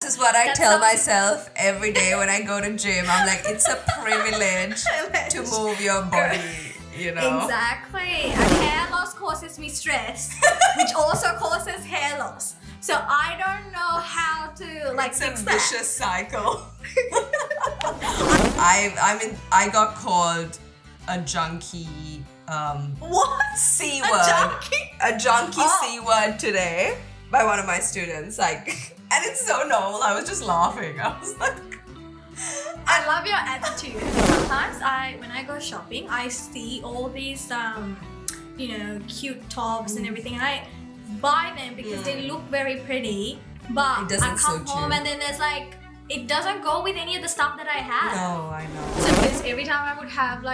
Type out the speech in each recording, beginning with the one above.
is what I tell myself every day when I go to gym. I'm like, it's a privilege to move your body, you know. Exactly. And hair loss causes me stress, which also causes hair loss. So I don't know how to It's a fix that. vicious cycle. I got called a junkie. What? C A word. junkie? A junkie Oh. C word today by one of my students. And it's so normal. I was just laughing. I was like, I love your attitude. Sometimes when I go shopping, I see all these cute tops and everything, and I buy them because they look very pretty. But It doesn't I come suit home you. and then there's it doesn't go with any of the stuff that I have. no, I know. So because every time I would have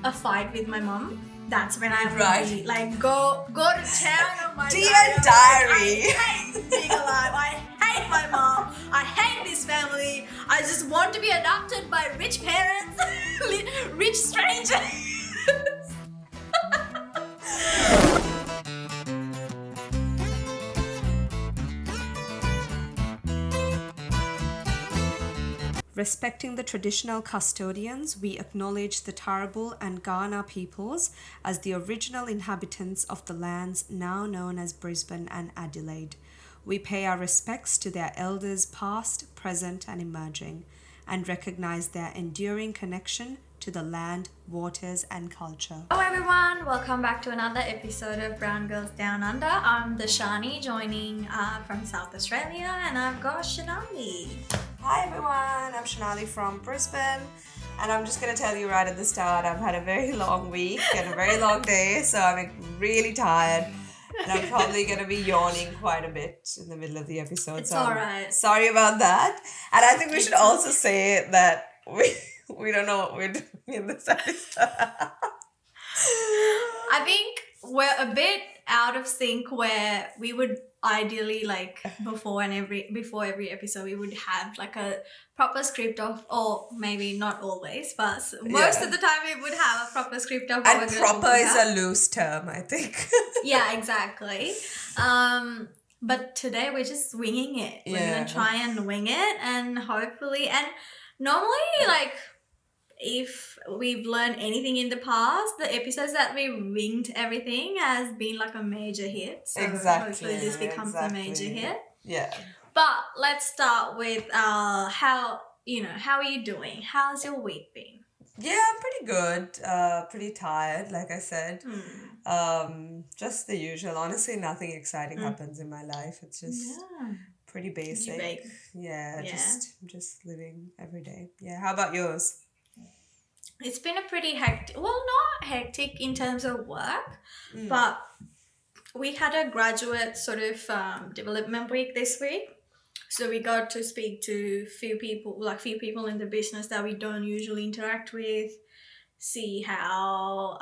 a fight with my mom, that's when I would be go to town on my Dear diary. diary. I hate being alive. I hate my mom. I hate this family. I just want to be adopted by rich parents, rich strangers. Respecting the traditional custodians, we acknowledge the Turrbal and Kaurna peoples as the original inhabitants of the lands now known as Brisbane and Adelaide. We pay our respects to their elders past, present and emerging, and recognise their enduring connection to the land, waters and culture. Hello everyone, welcome back to another episode of Brown Girls Down Under. I'm Dashani, joining from South Australia, and I've got Shanali. Hi everyone, I'm Shanali from Brisbane, and I'm just going to tell you right at the start, I've had a very long week and a very long day, so I'm really tired, and I'm probably going to be yawning quite a bit in the middle of the episode. It's so alright. Sorry about that. And I think we should also say that we don't know what we're doing in this episode. I think we're a bit out of sync where we would ideally before every episode we would have a proper script of, or maybe not always, but most of the time we would have a proper script of what And we're gonna proper talk is about. a loose term, I think. Yeah, exactly. But today we're just winging it. We're gonna try and wing it, and hopefully, and normally if we've learned anything in the past, the episodes that we winged everything has been a major hit. So hopefully this becomes a major hit. Yeah. But let's start with how are you doing? How's your week been? Yeah, I'm pretty good. Pretty tired, like I said. Just the usual. Honestly, nothing exciting happens in my life. It's just pretty basic. Yeah. Just living every day. Yeah. How about yours? It's been a pretty hectic, well, not hectic in terms of work, but we had a graduate sort of development week this week. So we got to speak to few people in the business that we don't usually interact with, see how,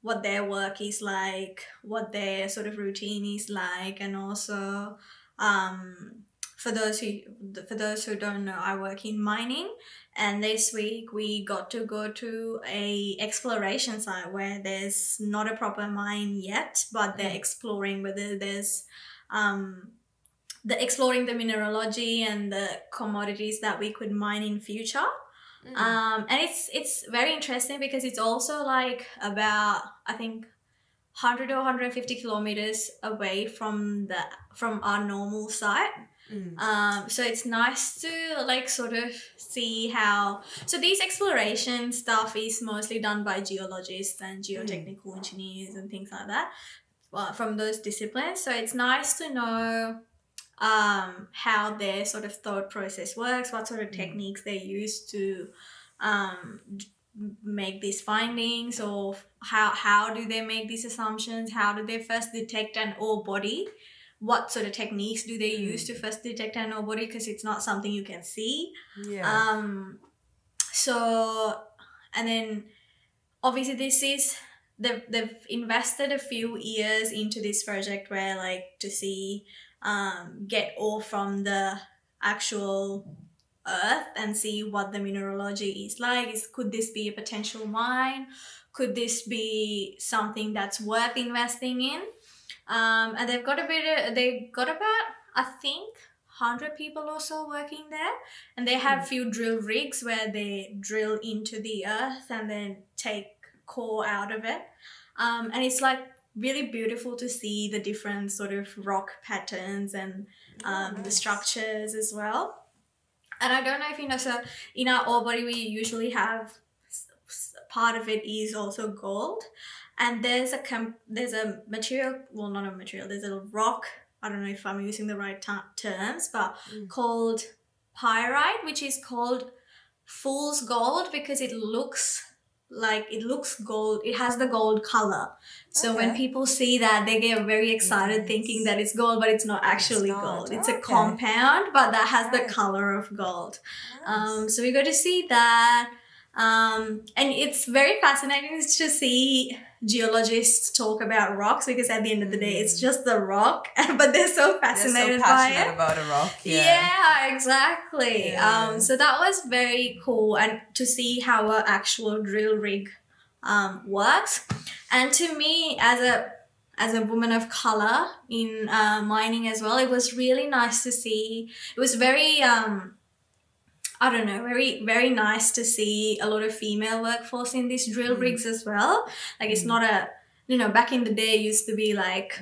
what their work is like, what their sort of routine is like, and also, for those who don't know, I work in mining, and this week we got to go to a exploration site where there's not a proper mine yet, but they're exploring whether there's exploring the mineralogy and the commodities that we could mine in future. And it's very interesting because it's also about, I think, 100 or 150 kilometers away from our normal site. So it's nice to sort of see how, so these exploration stuff is mostly done by geologists and geotechnical engineers and things like that, from those disciplines. So it's nice to know how their sort of thought process works, what sort of techniques they use to make these findings, or how do they make these assumptions, how do they first detect an ore body, what sort of techniques do they use to first detect an ore body, because it's not something you can see. So, and then obviously this is, they've invested a few years into this project where to see, get ore from the actual earth and see what the mineralogy is like. Could this be a potential mine? Could this be something that's worth investing in? And they've got about, I think, 100 people or so working there, and they have few drill rigs where they drill into the earth and then take core out of it. And it's like really beautiful to see the different sort of rock patterns and the structures as well. And I don't know if you know, so in our ore body we usually have part of it is also gold, and there's a material, well, not a material, there's a rock, I don't know if I'm using the right terms, but called pyrite, which is called fool's gold because it looks gold. It has the gold color. So when people see that, they get very excited thinking that it's gold, but it's not actually gold. It's a compound, but that has the color of gold. So we got to see that. And it's very fascinating to see geologists talk about rocks, because at the end of the day it's just the rock, but they're so fascinated by it. About a rock. Yeah, exactly. So that was very cool, and to see how an actual drill rig works. And to me, as a woman of color in mining as well, it was really nice to see. It was very very, very nice to see a lot of female workforce in these drill rigs as well. Like it's not back in the day it used to be like,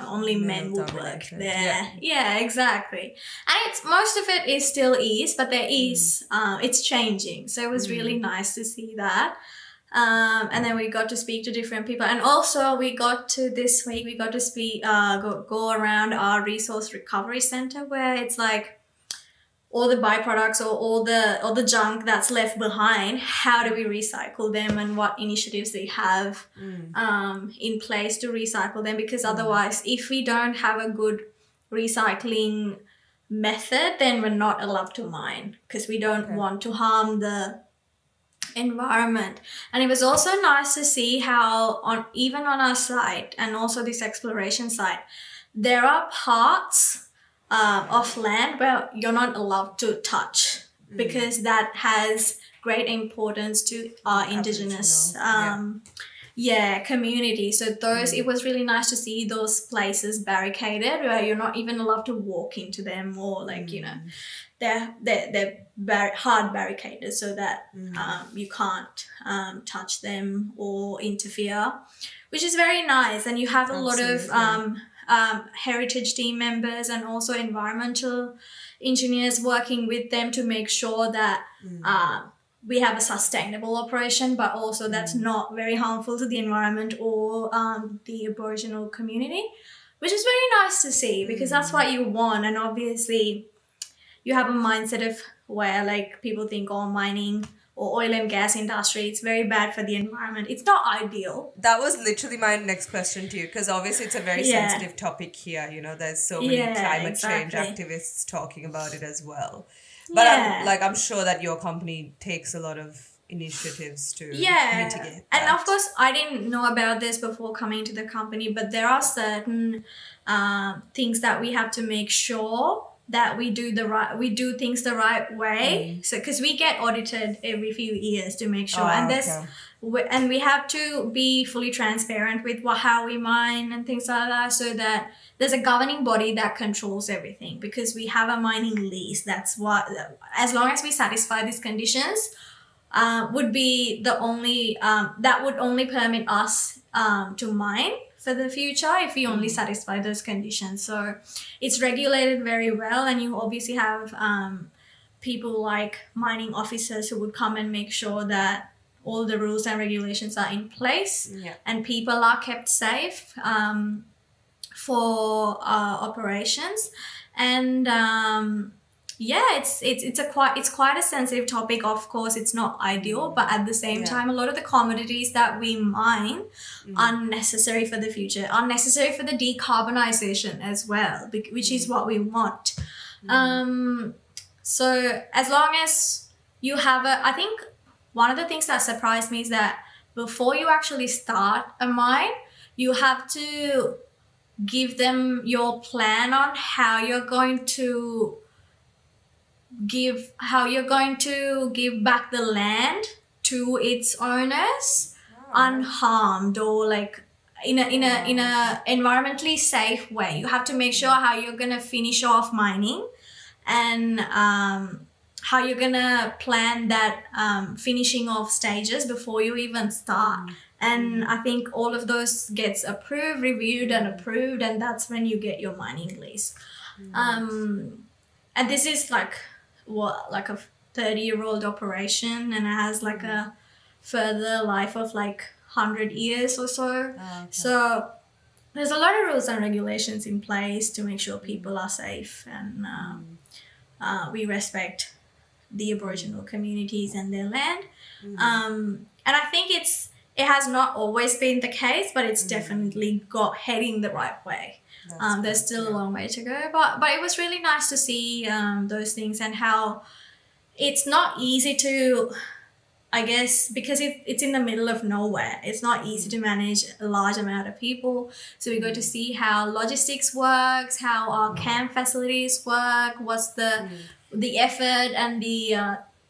only men would work there. Yeah, exactly. And it's, most of it is still is, but there is, it's changing. So it was really nice to see that. And then we got to speak to different people. And also this week we got to speak, go around our resource recovery center, where it's like, all the byproducts or all the junk that's left behind, how do we recycle them, and what initiatives they have in place to recycle them? Because otherwise, if we don't have a good recycling method, then we're not allowed to mine, because we don't want to harm the environment. And it was also nice to see how even on our site, and also this exploration site, there are parts of land where you're not allowed to touch, because that has great importance to our Indigenous community. So it was really nice to see those places barricaded, where you're not even allowed to walk into them, or they're hard barricaded so that you can't touch them or interfere, which is very nice. And you have a lot of heritage team members and also environmental engineers working with them to make sure that we have a sustainable operation, but also that's not very harmful to the environment or the Aboriginal community, which is very nice to see, because that's what you want. And obviously you have a mindset of where like people think, mining or oil and gas industry, it's very bad for the environment. It's not ideal. That was literally my next question to you, because obviously it's a very sensitive topic here. There's so many climate change activists talking about it as well. But I'm sure that your company takes a lot of initiatives to mitigate that. And of course, I didn't know about this before coming to the company, but there are certain things that we have to make sure that we do things the right way. So because we get audited every few years to make sure, and we have to be fully transparent with how we mine and things like that, so that there's a governing body that controls everything, because we have a mining lease. That's what, as long as we satisfy these conditions, would be the only that would only permit us to mine for the future, if we only satisfy those conditions. So it's regulated very well, and you obviously have people like mining officers who would come and make sure that all the rules and regulations are in place and people are kept safe for operations. And it's quite a sensitive topic. Of course, it's not ideal, but at the same time, a lot of the commodities that we mine are necessary for the future, are necessary for the decarbonization as well, which is what we want. So as long as you have I think one of the things that surprised me is that before you actually start a mine, you have to give them your plan on how you're going to give back the land to its owners unharmed, or like in a environmentally safe way. You have to make sure how you're going to finish off mining and how you're gonna plan that finishing off stages before you even start. And I think all of those gets approved, reviewed, and approved, and that's when you get your mining lease. And this is like like a 30-year-old operation, and it has like a further life of like 100 years or so. Okay. So there's a lot of rules and regulations in place to make sure people are safe, and we respect the Aboriginal communities and their land. And I think it has not always been the case, but it's definitely heading the right way. There's still a long way to go, but it was really nice to see those things, and how it's not easy to, I guess, because it's in the middle of nowhere. It's not easy to manage a large amount of people. So we go to see how logistics works, how our camp facilities work, what's the effort and the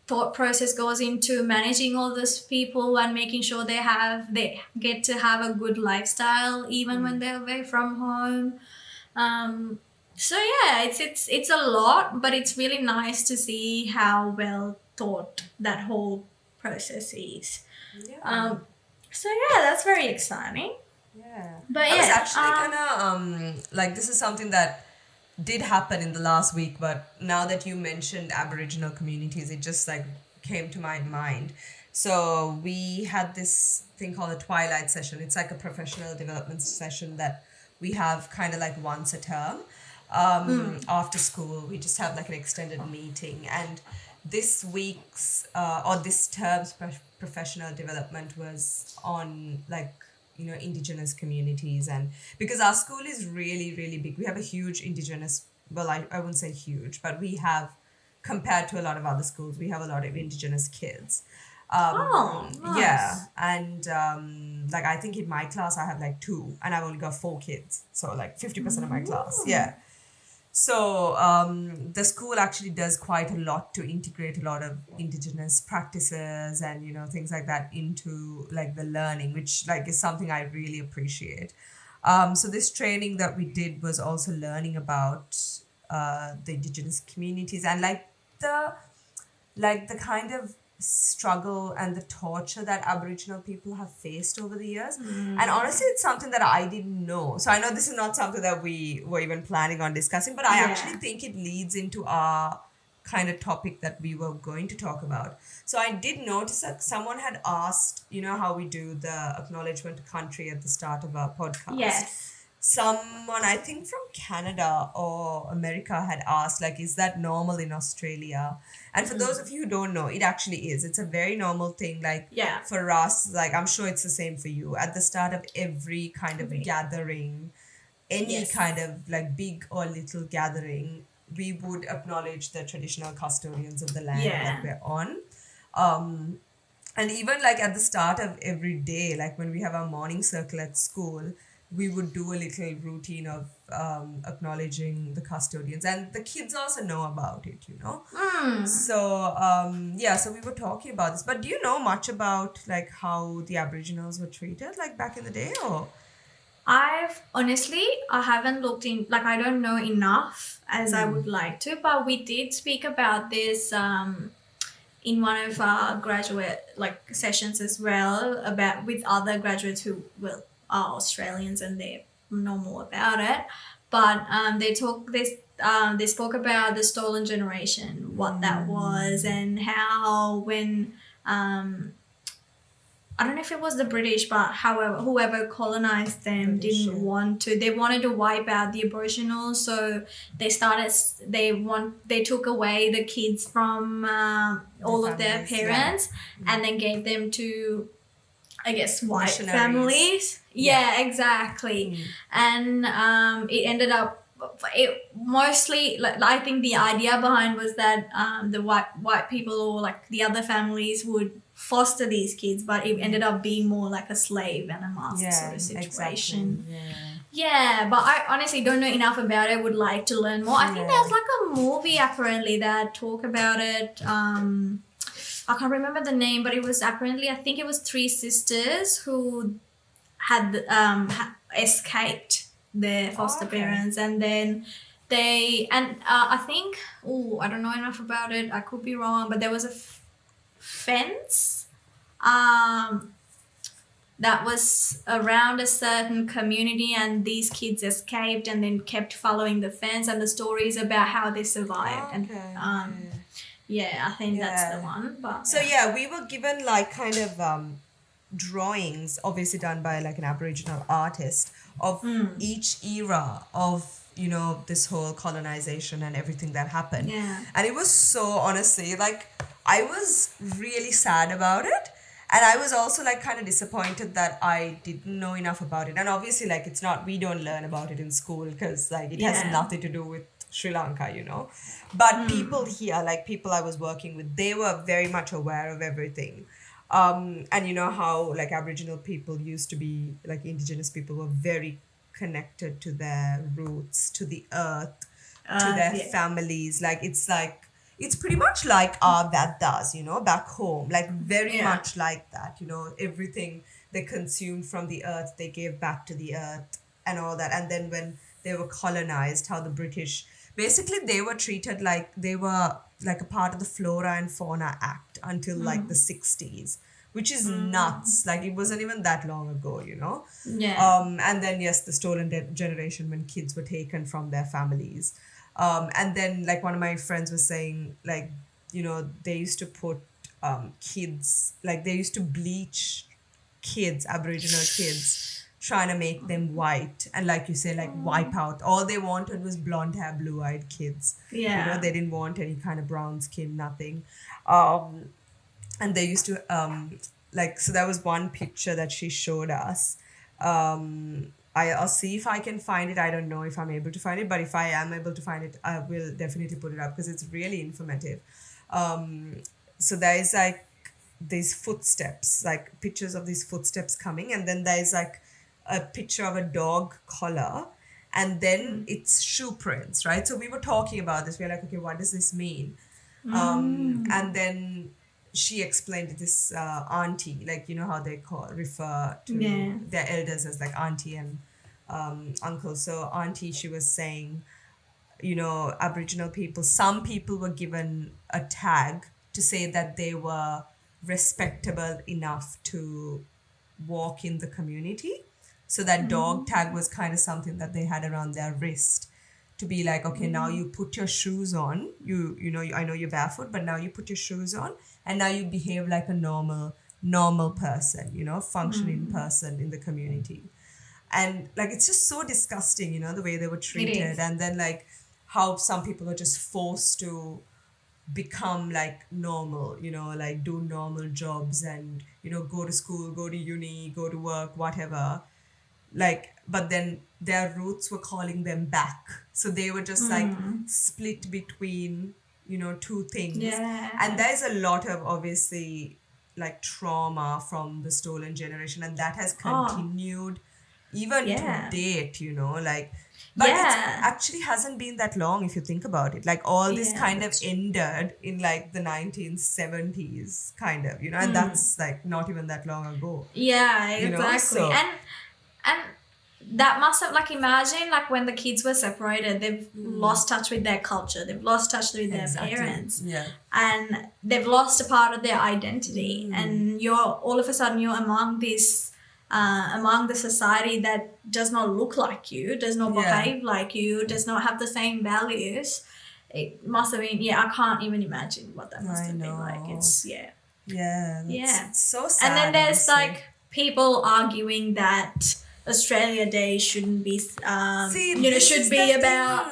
thought process goes into managing all those people and making sure they get to have a good lifestyle even when they're away from home. So yeah, it's a lot, but it's really nice to see how well thought that whole process is. Yeah. So yeah, that's very exciting. Yeah. But I was yeah, actually gonna like, this is something that did happen in the last week, but now that you mentioned Aboriginal communities, it just like came to my mind. So we had this thing called a twilight session. It's like a professional development session that we have kind of like once a term. After school, we just have like an extended meeting, and this week's or this term's professional development was on like, Indigenous communities. And because our school is really, really big, we have a huge Indigenous, well, I wouldn't say huge, but we have, compared to a lot of other schools, we have a lot of Indigenous kids. nice. Yeah, and like, I think in my class I have like 2, and I've only got 4 kids, so like 50% of my class. Yeah. So the school actually does quite a lot to integrate a lot of Indigenous practices and things like that into like the learning, which like is something I really appreciate. So this training that we did was also learning about the Indigenous communities, and the kind of struggle and the torture that Aboriginal people have faced over the years. And honestly, it's something that I didn't know. So I know this is not something that we were even planning on discussing, but I actually think it leads into our kind of topic that we were going to talk about. So I did notice that someone had asked, how we do the acknowledgement to country at the start of our podcast. Yes. Someone, I think from Canada or America, had asked, like, is that normal in Australia? And for those of you who don't know, it actually is. It's a very normal thing. Like, for us, like, I'm sure it's the same for you. At the start of every kind of gathering, any kind of like big or little gathering, we would acknowledge the traditional custodians of the land that we're on. And even like at the start of every day, like when we have our morning circle at school, we would do a little routine of acknowledging the custodians, and the kids also know about it, So so we were talking about this. But do you know much about like how the Aboriginals were treated like back in the day? Or I haven't looked in, like, I don't know enough as I would like to, but we did speak about this in one of our graduate like sessions as well, about with other graduates who are Australians and they know more about it. But they spoke about the stolen generation, what that was, and how when I don't know if it was the British, but whoever colonized them didn't want to. They wanted to wipe out the Aboriginals, so they took away the kids from all of their parents, and then gave them to, I guess, white families. Yeah, exactly. And it ended up. Mostly, like, I think the idea behind was that the white people or like the other families would foster these kids, but it ended up being more like a slave and a master sort of situation. Exactly. Yeah, but I honestly don't know enough about it. Would like to learn more. I think there's like a movie apparently that talk about it. I can't remember the name, but it was apparently, I think it was 3 sisters who had escaped their foster parents, and then I think, I don't know enough about it. I could be wrong, but there was a fence that was around a certain community, and these kids escaped and then kept following the fence, and the stories about how they survived. Okay. And I think that's the one. But so we were given like kind of drawings, obviously done by like an Aboriginal artist, of each era of this whole colonization and everything that happened. And it was so, honestly, like, I was really sad about it. And I was also like kind of disappointed that I didn't know enough about it. And obviously, like, we don't learn about it in school because like it has nothing to do with Sri Lanka, But people here, like people I was working with, they were very much aware of everything. And you know how like Aboriginal people used to be, like Indigenous people were very connected to their roots, to the earth, to their families. It's pretty much like our Vedas, back home, like very much like that, everything they consumed from the earth, they gave back to the earth and all that. And then when they were colonized, how the British, basically they were treated like they were like a part of the Flora and Fauna Act until like the 60s, which is nuts. Like it wasn't even that long ago, and then yes, the stolen generation, when kids were taken from their families. And then like one of my friends was saying, like, they used to put kids, like they used to bleach kids, Aboriginal kids, trying to make them white, and like you say, like wipe out. All they wanted was blonde hair, blue-eyed kids. They didn't want any kind of brown skin, nothing. And they used to so that was one picture that she showed us. I'll see if I can find it. I don't know if I'm able to find it, but if I am able to find it, I will definitely put it up because it's really informative. So there is like these footsteps, like pictures of these footsteps coming, and then there is like a picture of a dog collar, and then it's shoe prints, right? So we were talking about this. We were like, okay, what does this mean? And then she explained to this auntie, like, how they refer to their elders as like auntie and uncle. So auntie, she was saying, Aboriginal people, some people were given a tag to say that they were respectable enough to walk in the community. So that dog tag was kind of something that they had around their wrist to be like, okay, now you put your shoes on. I know you're barefoot, but now you put your shoes on, and now you behave like a normal person, functioning person in the community. And like, it's just so disgusting, the way they were treated. And then like how some people were just forced to become like normal, like do normal jobs and, go to school, go to uni, go to work, whatever. Like, but then their roots were calling them back. So they were just like split between, two things. And there's a lot of obviously like trauma from the stolen generation, and that has continued even to date, like, but it actually hasn't been that long if you think about it. Like all this kind of ended in like the 1970s kind of, and that's like not even that long ago. Yeah, exactly. So, and that must have, like, imagine like when the kids were separated, they've lost touch with their culture, they've lost touch with their parents, and they've lost a part of their identity, and you're all of a sudden you're among this among the society that does not look like you, does not behave like you, does not have the same values. It must have been, I can't even imagine what that must have been like. It's it's so sad. And then there's honestly. like people arguing that Australia Day shouldn't be, should be about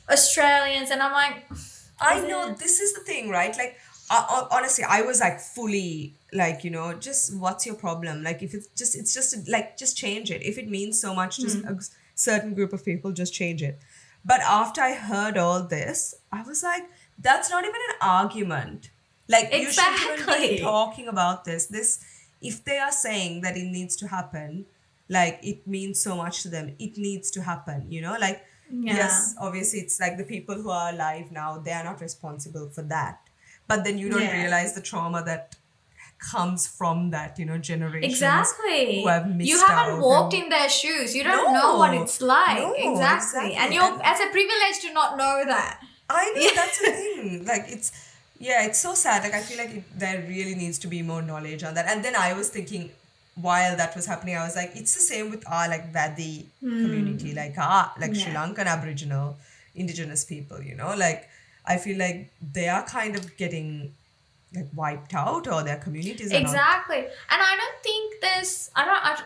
Australians, and I'm like, I know, this is the thing, right? Like, honestly, I was like fully like, just what's your problem? Like, if it's just like, just change it. If it means so much to a certain group of people, just change it. But after I heard all this, I was like, that's not even an argument. Like, you shouldn't even be talking about this. If they are saying that it needs to happen, like, it means so much to them, it needs to happen, like, yes, obviously it's like the people who are alive now, they are not responsible for that. But then you don't realize the trauma that comes from that, generations Exactly. who have missed You haven't out walked and- in their shoes. You don't know what it's like. No, exactly. And you're as a privilege to not know that. I know, that's the thing. Like, it's so sad. Like, I feel like there really needs to be more knowledge on that. And then I was thinking, while that was happening, I was like, it's the same with our, like, Vadi community, like, Sri Lankan Aboriginal, Indigenous people, Like, I feel like they are kind of getting, like, wiped out, or their communities are not. Exactly. And I don't think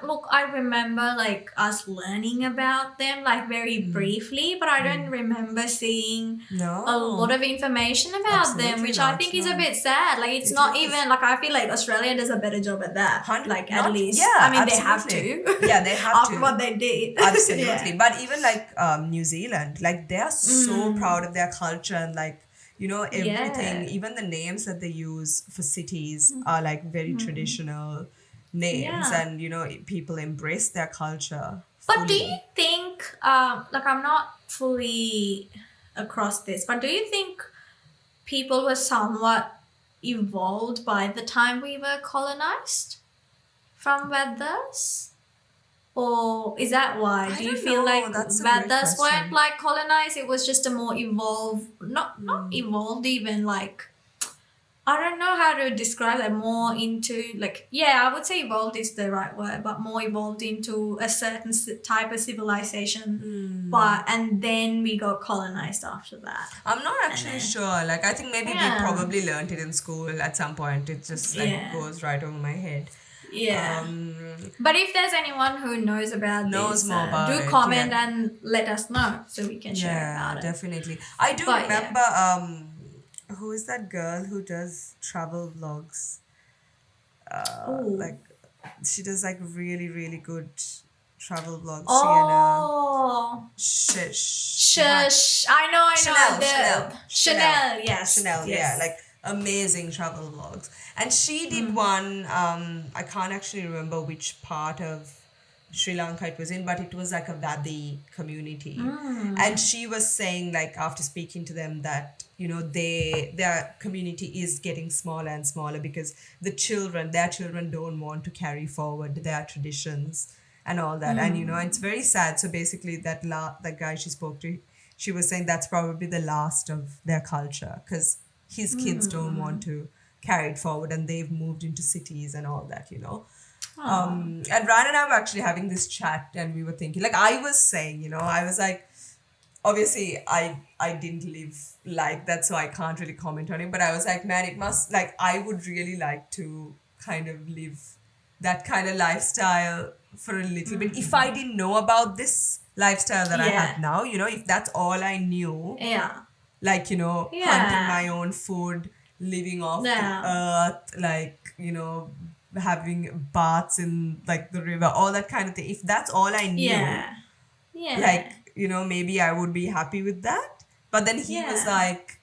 look, I remember like us learning about them like very briefly, but I don't remember seeing No. a lot of information about them, Absolutely which I not, think is a no. bit sad. Like it's It not is. even like, I feel like Australia does a better job at that. Like at least. Yeah, I mean, absolutely. they have to. Yeah, they have After to. what they did. Absolutely. Yeah. But even like New Zealand, like they are so proud of their culture and like, everything, Yeah. even the names that they use for cities are like very traditional names, Yeah. and people embrace their culture But do fully. you think, like I'm not fully across this, but do you think people were somewhat evolved by the time we were colonized from Vedas? Or is that why? I Do you don't feel know. like That's a great Vedas weren't question. like colonized? It was just a more evolved, not evolved even, like, I don't know how to describe that, more into like, yeah, I would say evolved is the right word, but more evolved into a certain type of civilization. But and then we got colonized after that. I'm not actually sure. Like, I think maybe we probably learned it in school at some point. It just like goes right over my head. Yeah. But if there's anyone who knows about Knows this, more about do it, comment yeah. and let us know so we can share about it. Definitely. I do But, remember who is that girl who does travel vlogs? Ooh. Like, she does like really, really good travel vlogs. Oh, Sienna. I know. Chanel, yes. Chanel, yes. yeah, like amazing travel vlogs. And she did one, I can't actually remember which part of Sri Lanka it was in, but it was like a Vadi community. And she was saying, like, after speaking to them, that, their community is getting smaller and smaller because their children don't want to carry forward their traditions and all that. And, it's very sad. So basically that guy she spoke to, she was saying that's probably the last of their culture because his kids don't want to carry it forward and they've moved into cities and all that. And Ryan and I were actually having this chat and we were thinking, like I was saying, I was like, obviously I didn't live like that, so I can't really comment on it, but I was like, man, it must, like, I would really like to kind of live that kind of lifestyle for a little bit if I didn't know about this lifestyle that I have now, if that's all I knew, like, hunting my own food, living off the earth, like, having baths in like the river, all that kind of thing, if that's all I knew, like, maybe I would be happy with that. But then he was like,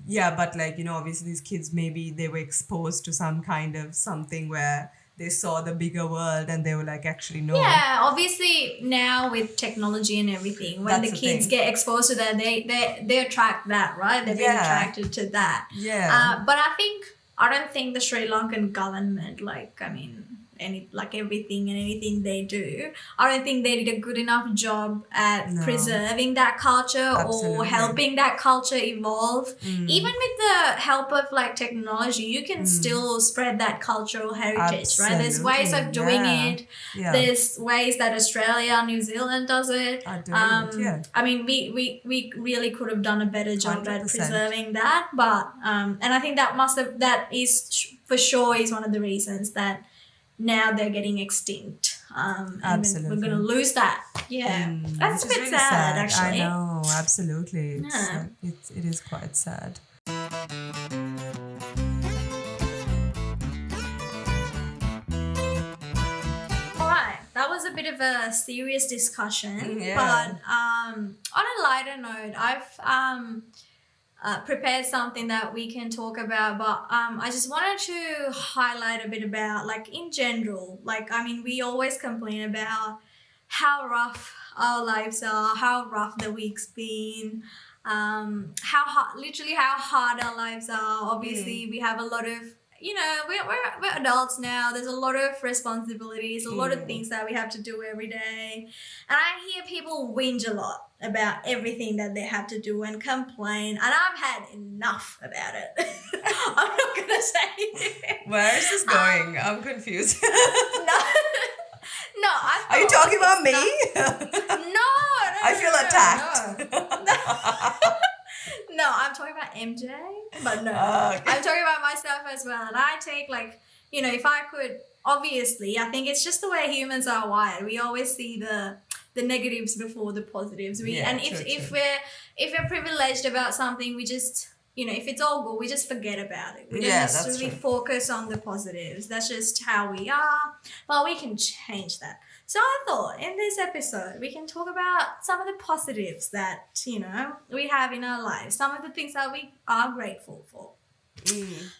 yeah, but like, obviously these kids, maybe they were exposed to some kind of something where they saw the bigger world and they were like, actually, no. Yeah, obviously now with technology and everything, when That's the the kids thing. get exposed to that, they attract that, right? They're being attracted to that. Yeah. But I don't think the Sri Lankan government, like, I mean, everything and anything they do, I don't think they did a good enough job at preserving that culture or helping that culture evolve. Even with the help of like technology, you can still spread that cultural heritage, right? There's ways of doing it. There's ways that Australia, New Zealand does it. I mean, we really could have done a better job 100%. at preserving that, but and I think that is for sure is one of the reasons that now they're getting extinct. And we're going to lose that. Yeah. That's a bit really sad, actually. I know, absolutely. It is quite sad. Alright, that was a bit of a serious discussion. Yeah. But on a lighter note, I've prepared something that we can talk about, but I just wanted to highlight a bit about, like, in general, like, I mean, we always complain about how rough our lives are, how rough the week's been, how hard our lives are. Obviously, we have a lot of we're adults now. There's a lot of responsibilities, a lot of things that we have to do every day. And I hear people whinge a lot about everything that they have to do and complain. And I've had enough about it. I'm not going to say it. Where is this going? I'm confused. No. No, Are you talking about me? No, I feel attacked. No, I'm talking about MJ, but no. Okay. I'm talking about myself as well. And I take if I could, obviously, I think it's just the way humans are wired. We always see the negatives before the positives. If we're privileged about something, we just, if it's all good, we just forget about it. We don't necessarily focus on the positives. That's just how we are. But we can change that. So I thought in this episode, we can talk about some of the positives that, we have in our lives. Some of the things that we are grateful for.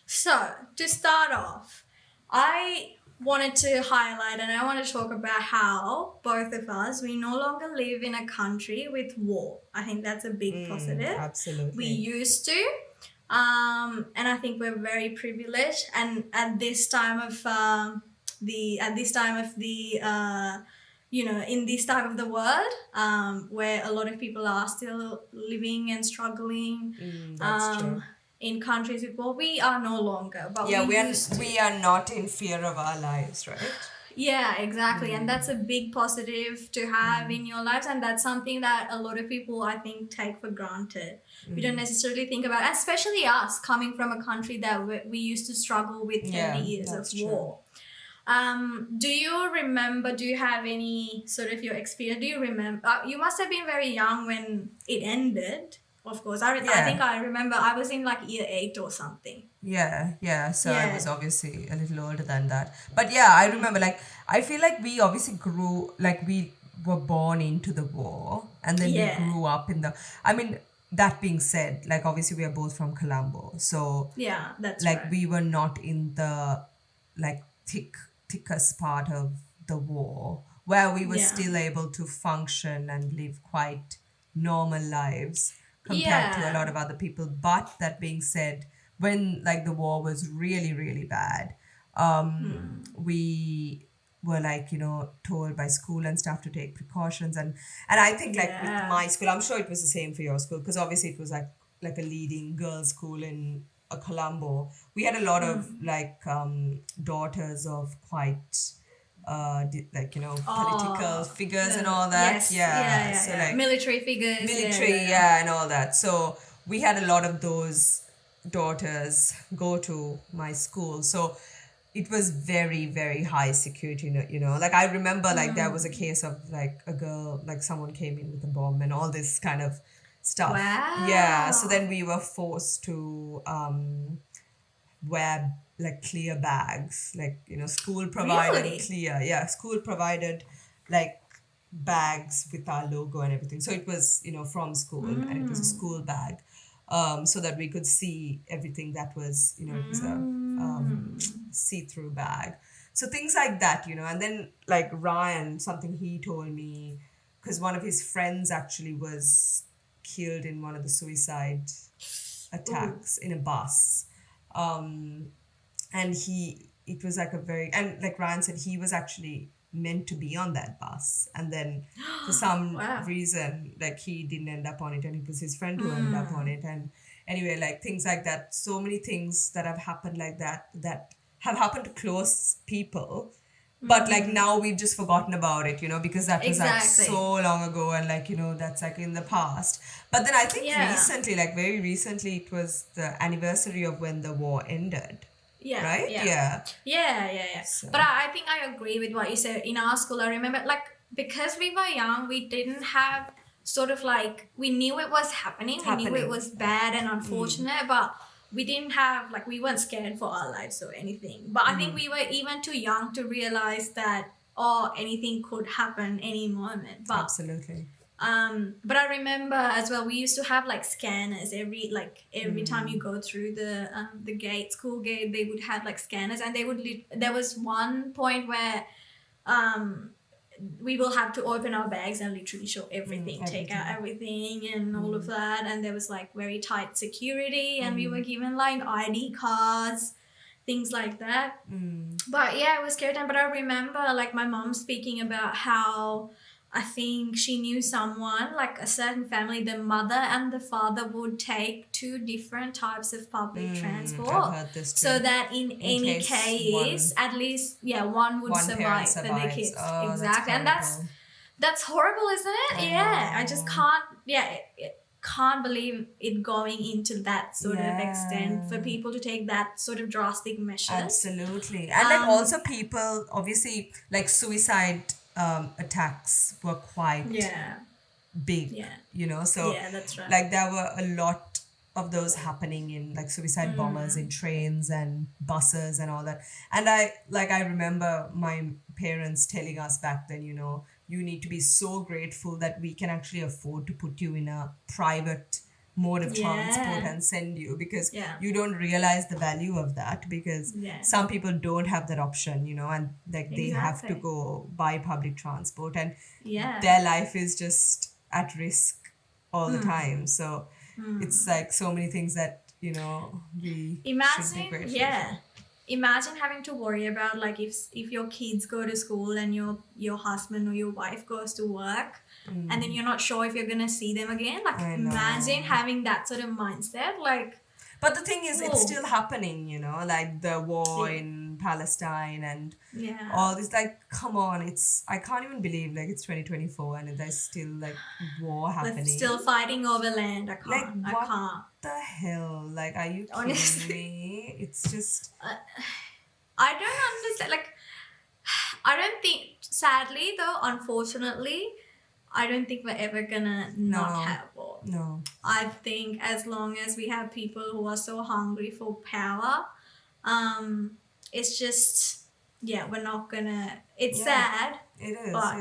So to start off, I wanted to highlight and I want to talk about how both of us, we no longer live in a country with war. I think that's a big positive. Absolutely. We used to. And I think we're very privileged. And at this time of in this time of the world, where a lot of people are still living and struggling. That's true. In countries with war, we are no longer. But we are not in fear of our lives, right? Yeah, exactly. And that's a big positive to have in your lives. And that's something that a lot of people, I think, take for granted. We don't necessarily think about it, especially us coming from a country that we used to struggle with 30 years of war. Do you have any sort of your experience? Do you remember? You must have been very young when it ended. Of course, I think I remember I was in year 8 or something. Yeah. So I was obviously a little older than that. But yeah, I remember I feel like we obviously grew, we were born into the war and then we grew up in that being said, obviously we are both from Colombo. So yeah, that's right. We were not in the thickest part of the war where we were still able to function and live quite normal lives compared to a lot of other people. But that being said, when the war was really, really bad, we were told by school and stuff to take precautions. And I think with my school, I'm sure it was the same for your school, because obviously it was like a leading girls' school in Colombo. We had a lot of daughters of quite political figures and all that. Yes, So military figures. And all that. So we had a lot of those daughters go to my school. So it was very, very high security, I remember there was a case of a girl, someone came in with a bomb and all this kind of stuff. Wow. Yeah. So then we were forced to wear clear bags, school provided really? School provided bags with our logo and everything. So it was from school and it was a school bag, so that we could see everything that was it was a see-through bag. So things like that, and then Ryan, something he told me, because one of his friends actually was killed in one of the suicide attacks in a bus. And it was Ryan said, he was actually meant to be on that bus. And then for some reason, he didn't end up on it, and it was his friend who ended up on it. And anyway, things like that. So many things that have happened that have happened to close people. But now we've just forgotten about it, because that was so long ago and that's in the past. But then I think recently, very recently, it was the anniversary of when the war ended. Yeah. Right? Yeah. So. But I think I agree with what you said. In our school, I remember because we were young, we didn't have sort of we knew it was happening. We knew it was bad and unfortunate, but we didn't have we weren't scared for our lives or anything. But I think we were even too young to realize that anything could happen any moment. But absolutely. But I remember as well, we used to have scanners every time you go through the school gate, they would have scanners, and they would there was one point where we will have to open our bags and literally show everything. Take out everything and all of that, and there was very tight security, and we were given ID cards things like that. But yeah, it was scary time. But I remember like my mom speaking about how I think she knew someone, like a certain family, the mother and the father would take two different types of public I've transport heard this so too. that in any case, at least, one would One parent survive for the survives. kids. Oh, that's Exactly. And horrible. that's horrible, isn't it? I I just know. can't, can't believe it going into that sort of extent for Yeah. people to take that sort of drastic measures. Absolutely. And like also people, obviously, like suicide attacks were quite Yeah. big, Yeah. you know. So Yeah, that's right. like there were a lot of those happening in like suicide bombers in trains and buses and all that. And I remember my parents telling us back then, you know, you need to be so grateful that we can actually afford to put you in a private mode of transport and send you, because you don't realize the value of that, because some people don't have that option, you know, and like they have to go buy public transport, and their life is just at risk all the time. So it's like so many things that, you know, we should be grateful for. Imagine having to worry about like if your kids go to school and your husband or your wife goes to work and then you're not sure if you're gonna see them again. Like imagine having that sort of mindset. Like, but the thing is, it's still happening, you know, like the war in Palestine and all this. Like, come on, I can't even believe like it's 2024 and there's still like war happening. We're still fighting over land. I can't. Like, I can't. The hell? Like, are you kidding me? It's just. I don't understand. Like, I don't think. Sadly, though, unfortunately, I don't think we're ever gonna not have war. No. I think as long as we have people who are so hungry for power, it's just we're not gonna. It's sad. It is, but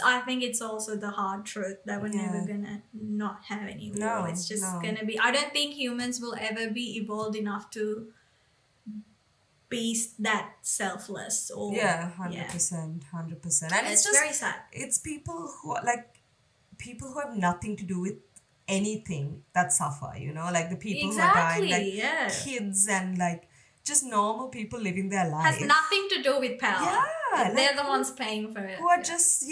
I think it's also the hard truth that we're never gonna not have any war. No, it's just gonna be. I don't think humans will ever be evolved enough to be that selfless or 100%. And it's just very sad. It's people who have nothing to do with anything that suffer, you know, like the people who are dying, like kids and like just normal people living their life. Has nothing to do with power. Yeah, they're the ones paying for it. Who are just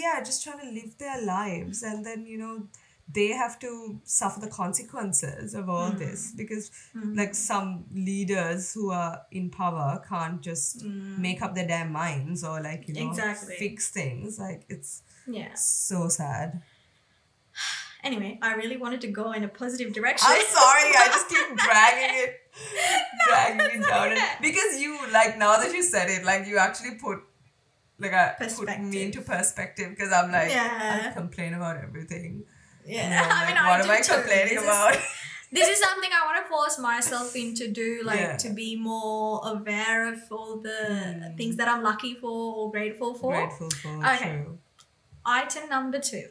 trying to live their lives, and then, you know, they have to suffer the consequences of all this, because like some leaders who are in power can't just make up their damn minds or like, you know, fix things. Like it's so sad. Anyway, I really wanted to go in a positive direction. I'm sorry, I just keep dragging it down. Because you, like, now that you said it, like, you actually put me into perspective, because I'm like, I complain about everything. Yeah. Like, what am I complaining about? This is something I want to force myself into do, like, to be more aware of all the things that I'm lucky for or grateful for. Okay. True. Item number 2.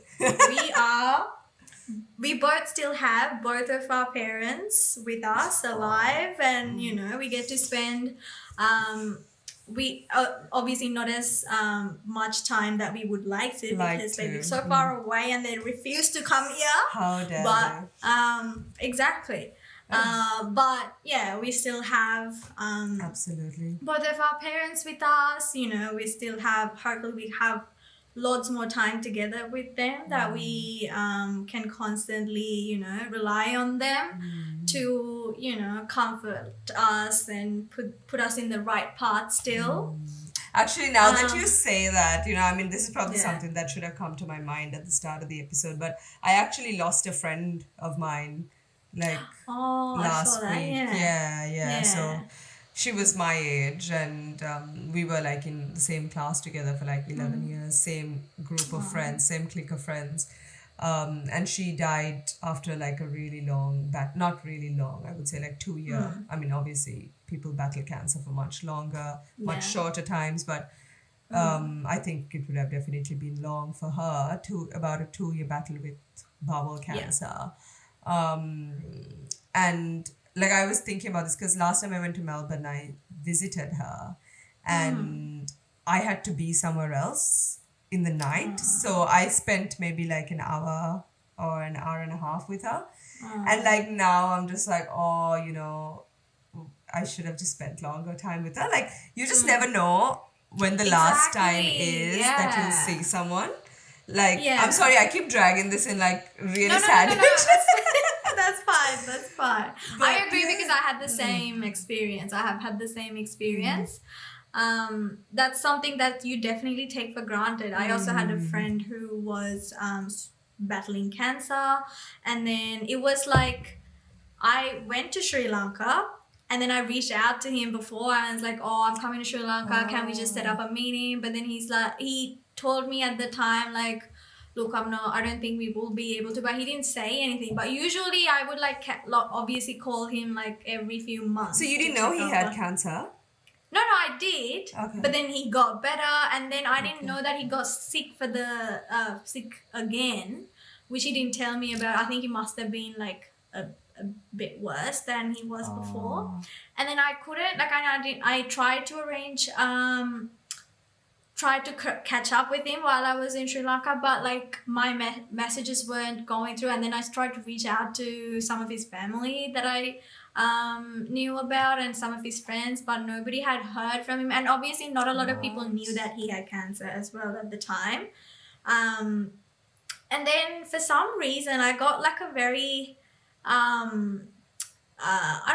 We both still have both of our parents with us alive, and you know, we get to spend we obviously not as much time that we would like to, because they live so far away and they refuse to come here. How dare they? Exactly. But yeah, we still have absolutely both of our parents with us. You know, we still have, hopefully we have lots more time together with them, that we can constantly, you know, rely on them to, you know, comfort us and put us in the right path still. Actually, now that you say that, you know, I mean, this is probably something that should have come to my mind at the start of the episode, but I actually lost a friend of mine like last week. Yeah. So she was my age, and we were like in the same class together for like 11 years, same group of friends, same clique of friends. And she died after like a really long, not really long, I would say like 2 years. I mean, obviously people battle cancer for much longer, much shorter times, but I think it would have definitely been long for her, about a 2-year battle with bowel cancer. And like I was thinking about this because last time I went to Melbourne, I visited her and I had to be somewhere else in the night. So I spent maybe like an hour or an hour and a half with her. And like now I'm just like, oh, you know, I should have just spent longer time with her. Like, you just never know when the last time is that you'll see someone. Like, I'm sorry, I keep dragging this in like really sad. No. That's fine. But I agree because I had the same experience. I have had the same experience. That's something that you definitely take for granted. I also had a friend who was battling cancer, and then it was like I went to Sri Lanka. And then I reached out to him before and I was like, oh, I'm coming to Sri Lanka. Can we just set up a meeting? But then he told me at the time, like, look, I don't think we will be able to. But he didn't say anything. But usually I would obviously call him like every few months. So you didn't know he had cancer? No, I did. Okay. But then he got better. And then I didn't know that he got sick sick again, which he didn't tell me about. I think he must have been like a bit worse than he was before. And then I couldn't, like, I tried to arrange catch up with him while I was in Sri Lanka, but like my messages weren't going through. And then I tried to reach out to some of his family that I knew about and some of his friends, but nobody had heard from him. And obviously not a lot of people knew that he had cancer as well at the time. And then for some reason I got like a very I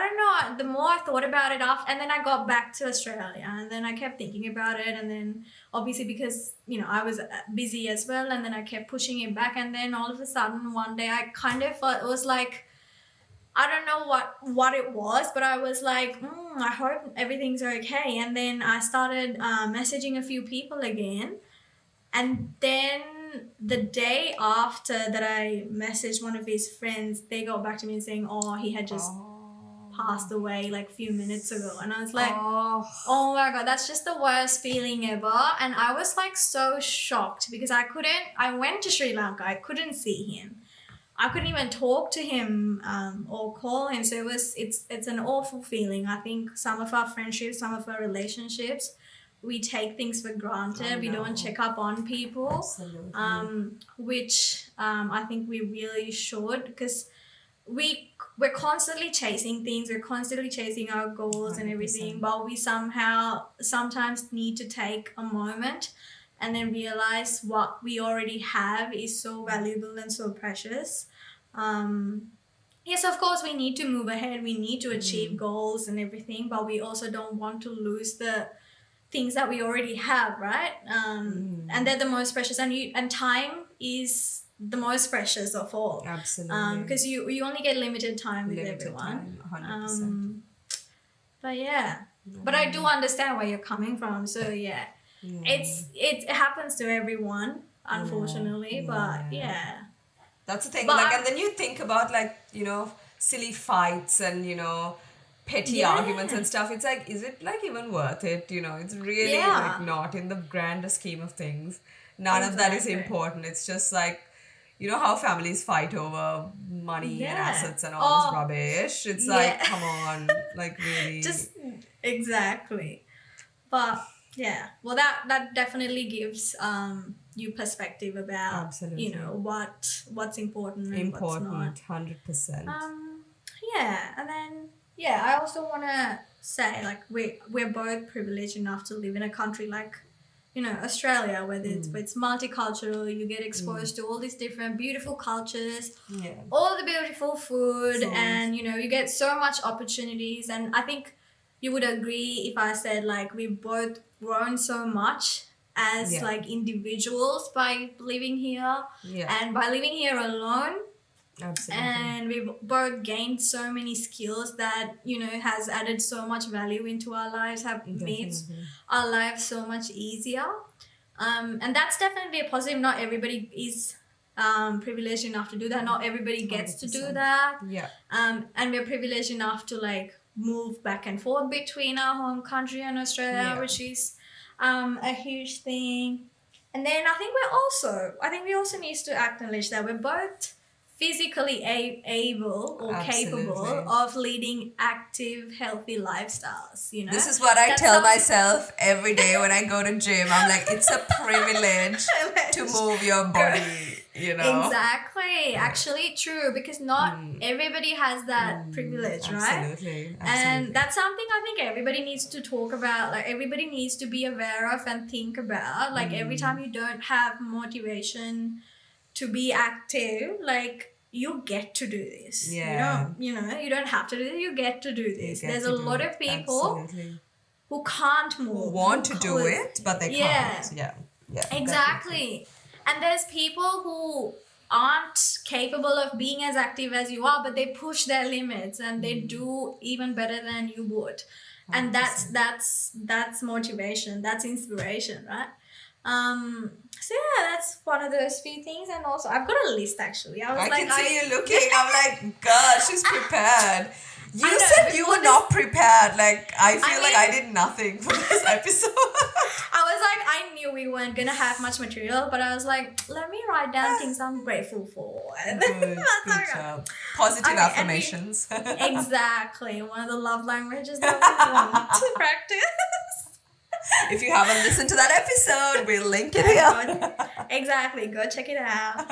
don't know, the more I thought about it and then I got back to Australia and then I kept thinking about it, and then obviously because, you know, I was busy as well, and then I kept pushing it back, and then all of a sudden one day I kind of felt it was like, I don't know what it was, but I was like, I hope everything's okay. And then I started messaging a few people again, and then the day after that I messaged one of his friends, they got back to me saying, he had just passed away like a few minutes ago. And I was like, oh my God, that's just the worst feeling ever. And I was like so shocked because I went to Sri Lanka, I couldn't see him. I couldn't even talk to him or call him. So it's an awful feeling. I think some of our friendships, some of our relationships, we take things for granted. We don't check up on people. Absolutely. Which I think we really should, because we're constantly chasing things. We're constantly chasing our goals 100%. And everything, but we sometimes need to take a moment and then realize what we already have is so valuable and so precious. Yes, of course, we need to move ahead. We need to achieve goals and everything, but we also don't want to lose the things that we already have, right? And they're the most precious, and time is the most precious of all. Absolutely. Because you only get limited time with everyone. 100%. But yeah. But I do understand where you're coming from. So yeah. It happens to everyone, unfortunately. But yeah. That's the thing. Like, and then you think about, like, you know, silly fights and, you know, petty arguments and stuff. It's like, is it like even worth it? You know, it's really like not in the grander scheme of things. None of that is important. It's just like, you know how families fight over money and assets and all this rubbish. It's like, come on, like really. Just exactly. But yeah, well, that definitely gives you perspective about you know what's important and what's not. 100%. Yeah, and then I also want to say, like, we're both privileged enough to live in a country like, you know, Australia, where it's multicultural. You get exposed to all these different beautiful cultures, all the beautiful food, and, you know, you get so much opportunities. And I think you would agree if I said, like, we've both grown so much as like individuals by living here and by living here alone. Absolutely. And we've both gained so many skills that, you know, has added so much value into our lives, have made our lives so much easier. And that's definitely a positive. Not everybody is privileged enough to do that. Not everybody gets 100%. To do that. Yeah. And we're privileged enough to, like, move back and forth between our home country and Australia, which is a huge thing. And then I think we also need to acknowledge that we're both physically able or capable of leading active, healthy lifestyles, you know. This is what I tell myself every day when I go to gym. I'm like, it's a privilege to move your body. Exactly. Actually, true, because not everybody has that privilege, right? Absolutely. And that's something I think everybody needs to talk about. Like, everybody needs to be aware of and think about. Like, every time you don't have motivation to be active, like, you get to do this. Yeah. You don't have to do it. You get to do this. There's a lot of people Absolutely. who can't move. Who want to do it, but they can't. Yeah. Exactly. And there's people who aren't capable of being as active as you are, but they push their limits and they do even better than you would. And that's motivation. That's inspiration, right? So yeah, that's one of those few things. And also, I've got a list actually. I can see you looking. I'm like, God, she's prepared. You said you were not prepared. Like, I feel like I did nothing for this episode. I was like, I knew we weren't going to have much material, but I was like, let me write down things I'm grateful for. Good job. Positive affirmations. Exactly. One of the love languages that we want to practice. If you haven't listened to that episode, we'll link it here. Exactly. Go check it out.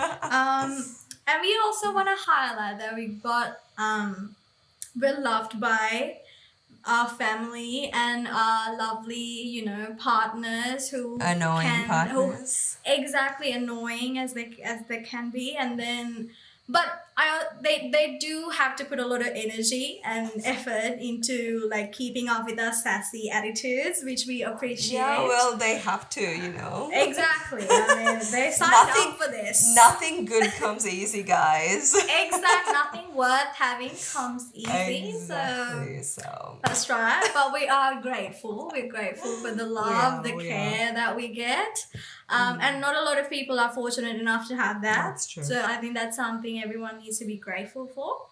And we also want to highlight that we're loved by our family and our lovely, partners who annoying partners. Exactly, annoying as they can be, and then they do have to put a lot of energy and effort into like keeping up with our sassy attitudes, which we appreciate. Yeah, well, they have to, Exactly. I mean, they signed up for this. Nothing good comes easy, guys. Exactly. Nothing worth having comes easy. Exactly. So that's right. But we are grateful. We're grateful for the love, the care that we get. And not a lot of people are fortunate enough to have that. That's true. So I think that's something everyone needs to be grateful for.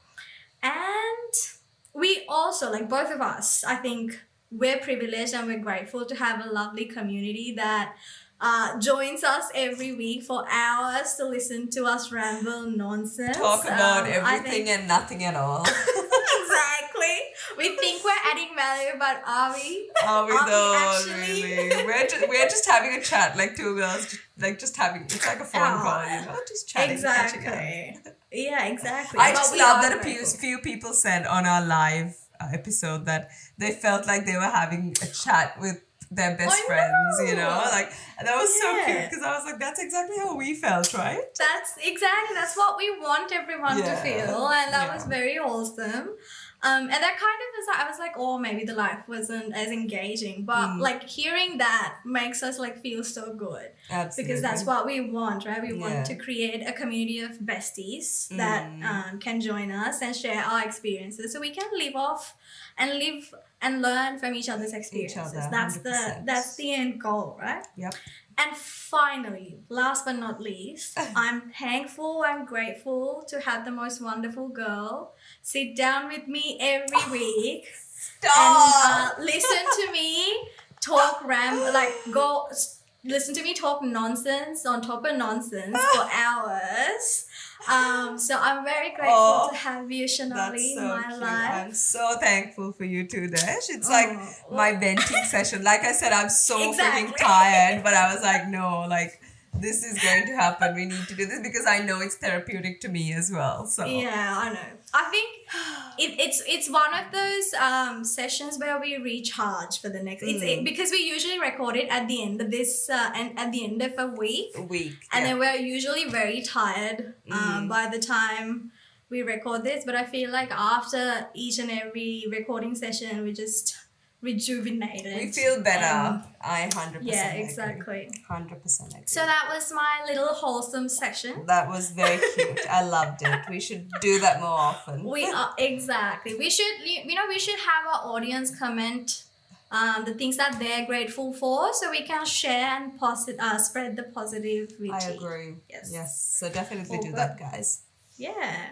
And we also, like both of us, I think we're privileged and we're grateful to have a lovely community that joins us every week for hours to listen to us ramble nonsense. Talk about everything and nothing at all. Exactly. We think we're adding value, but are we? Are we though? Actually? Really? We're just having a chat, like two girls, like just having. It's like a phone call, just chatting. Exactly. Yeah, exactly. I just love that a few people said on our live episode that they felt like they were having a chat with their best friends, like, and that was so cute because I was like, that's exactly how we felt, right? That's what we want everyone to feel, and that was very awesome. And that kind of I was like, oh, maybe the life wasn't as engaging, but like hearing that makes us like feel so good. Absolutely. Because that's what we want, right? We want to create a community of besties that can join us and share our experiences, so we can live and learn from each other's experiences. That's the end goal, right? Yep. And finally, last but not least, I'm thankful and grateful to have the most wonderful girl sit down with me every week. Stop! And listen to me talk listen to me talk nonsense on top of nonsense for hours. So I'm very grateful to have you, Shanali, in my life. I'm so thankful for you too, Dash. It's like my venting session. Like I said, I'm so freaking tired, but I was like, no, like this is going to happen. We need to do this because I know it's therapeutic to me as well. So yeah, I know. I think it's one of those sessions where we recharge for the next. Because we usually record it at the end of this and at the end of a week. And then we're usually very tired by the time we record this. But I feel like after each and every recording session, we just rejuvenated. We feel better. I 100% Yeah, exactly. agree. 100% agree. So that was my little wholesome session. That was very cute. I loved it. We should do that more often. We are exactly. We should have our audience comment the things that they're grateful for, so we can share and spread the positivity. I agree. Yes. So definitely do that, guys. Yeah.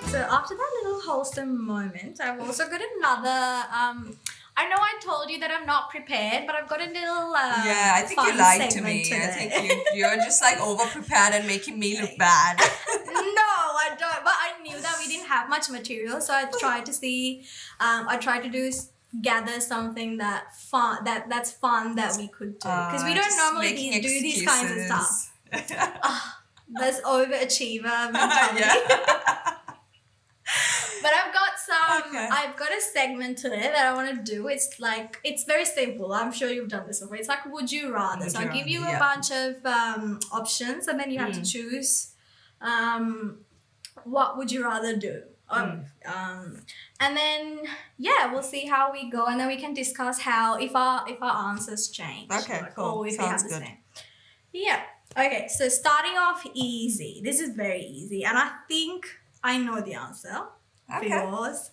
So after that little wholesome moment, I've also got another. I know I told you that I'm not prepared, but I've got a little I think you lied to me. Today. I think you're just like over prepared and making me look bad. No, I don't. But I knew that we didn't have much material, so I tried to see. I tried to do gather something that's fun that we could do, because we don't normally do these kinds of stuff. That's overachiever mentality. But I've got a segment today that I want to do. It's like, it's very simple. I'm sure you've done this before. It's like, would you rather? So I'll give you a bunch of options, and then you have to choose what would you rather do. And then we'll see how we go, and then we can discuss how if our answers change. Okay, cool. Or if Sounds we have the good. same. Yeah. Okay, so starting off easy. This is very easy, and I think I know the answer for yours.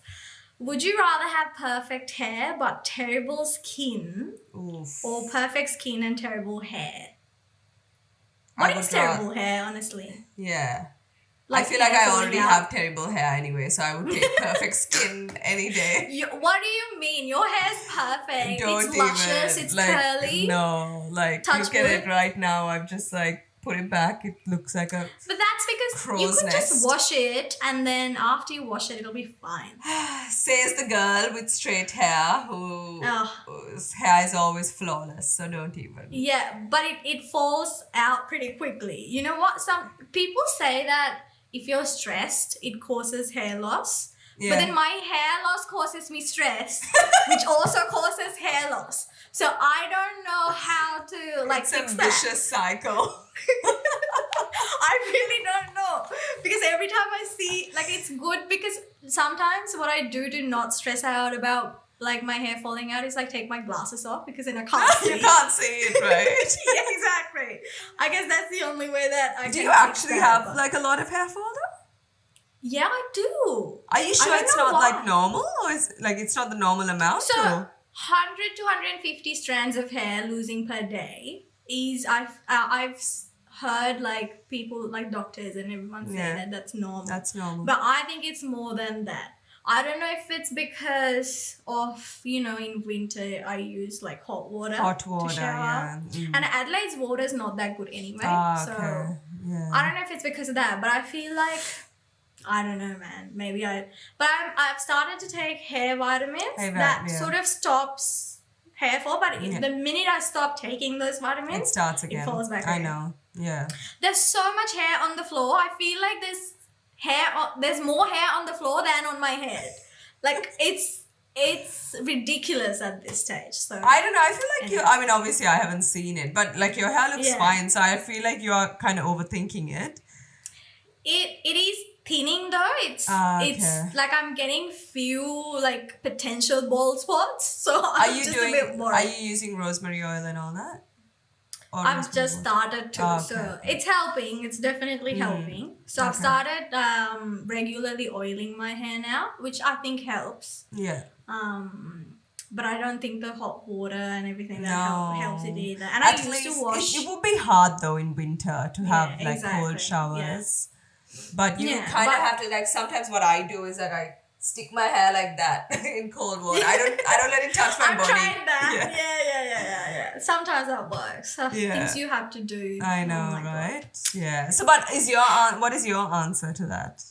Would you rather have perfect hair but terrible skin, or perfect skin and terrible hair? What is terrible hair, honestly? Yeah. I feel like I already have terrible hair anyway, so I would take perfect skin any day. What do you mean? Your hair's perfect. It's luscious. It's curly. No, like, look at it right now. I've just like put it back. It looks like a But that's because you can just wash it, and then after you wash it, it'll be fine. Says the girl with straight hair whose hair is always flawless, so don't even. Yeah, but it falls out pretty quickly. You know what? Some people say that if you're stressed, it causes hair loss. Yeah. But then my hair loss causes me stress, which also causes hair loss. So I don't know how to fix that. It's a vicious cycle. I really don't know, because every time I see, it's good, because sometimes what I do to not stress out about my hair falling out is take my glasses off, because then I can't see. You can't see it, right? Yeah, exactly. I guess that's the only way that I can. Do you actually have a lot of hair fall though? Yeah, I do. Are you sure it's not normal, or is it's not the normal amount? So 100 to 150 strands of hair losing per day is I've heard people doctors and everyone say that that's normal. That's normal. But I think it's more than that. I don't know if it's because of, in winter I use hot water to shower. Yeah. And Adelaide's water is not that good anyway. So yeah. I don't know if it's because of that, but I feel I don't know, man. Maybe but I've started to take hair vitamins that sort of stops hair fall. But the minute I stop taking those vitamins, it starts again. It falls back I again. know. Yeah. There's so much hair on the floor. I feel like there's more hair on the floor than on my head. It's ridiculous at this stage. So I don't know. I feel like obviously I haven't seen it, but your hair looks fine. So I feel like you're kind of overthinking it. It is thinning though. It's I'm getting few potential bald spots. So I'm just a bit worried. Are you using rosemary oil and all that? I've just started to, so it's helping. It's definitely helping. So I've started regularly oiling my hair now, which I think helps. Yeah. But I don't think the hot water and everything that helps it either. And At I least used to wash. It would be hard though in winter to have cold showers. Yeah. But you kind of have to sometimes what I do is that I stick my hair like that in cold water. I don't let it touch my body. I'm trying that. Yeah. Sometimes that works. Things you have to do. I know, right? God. Yeah. So, but what is your answer to that?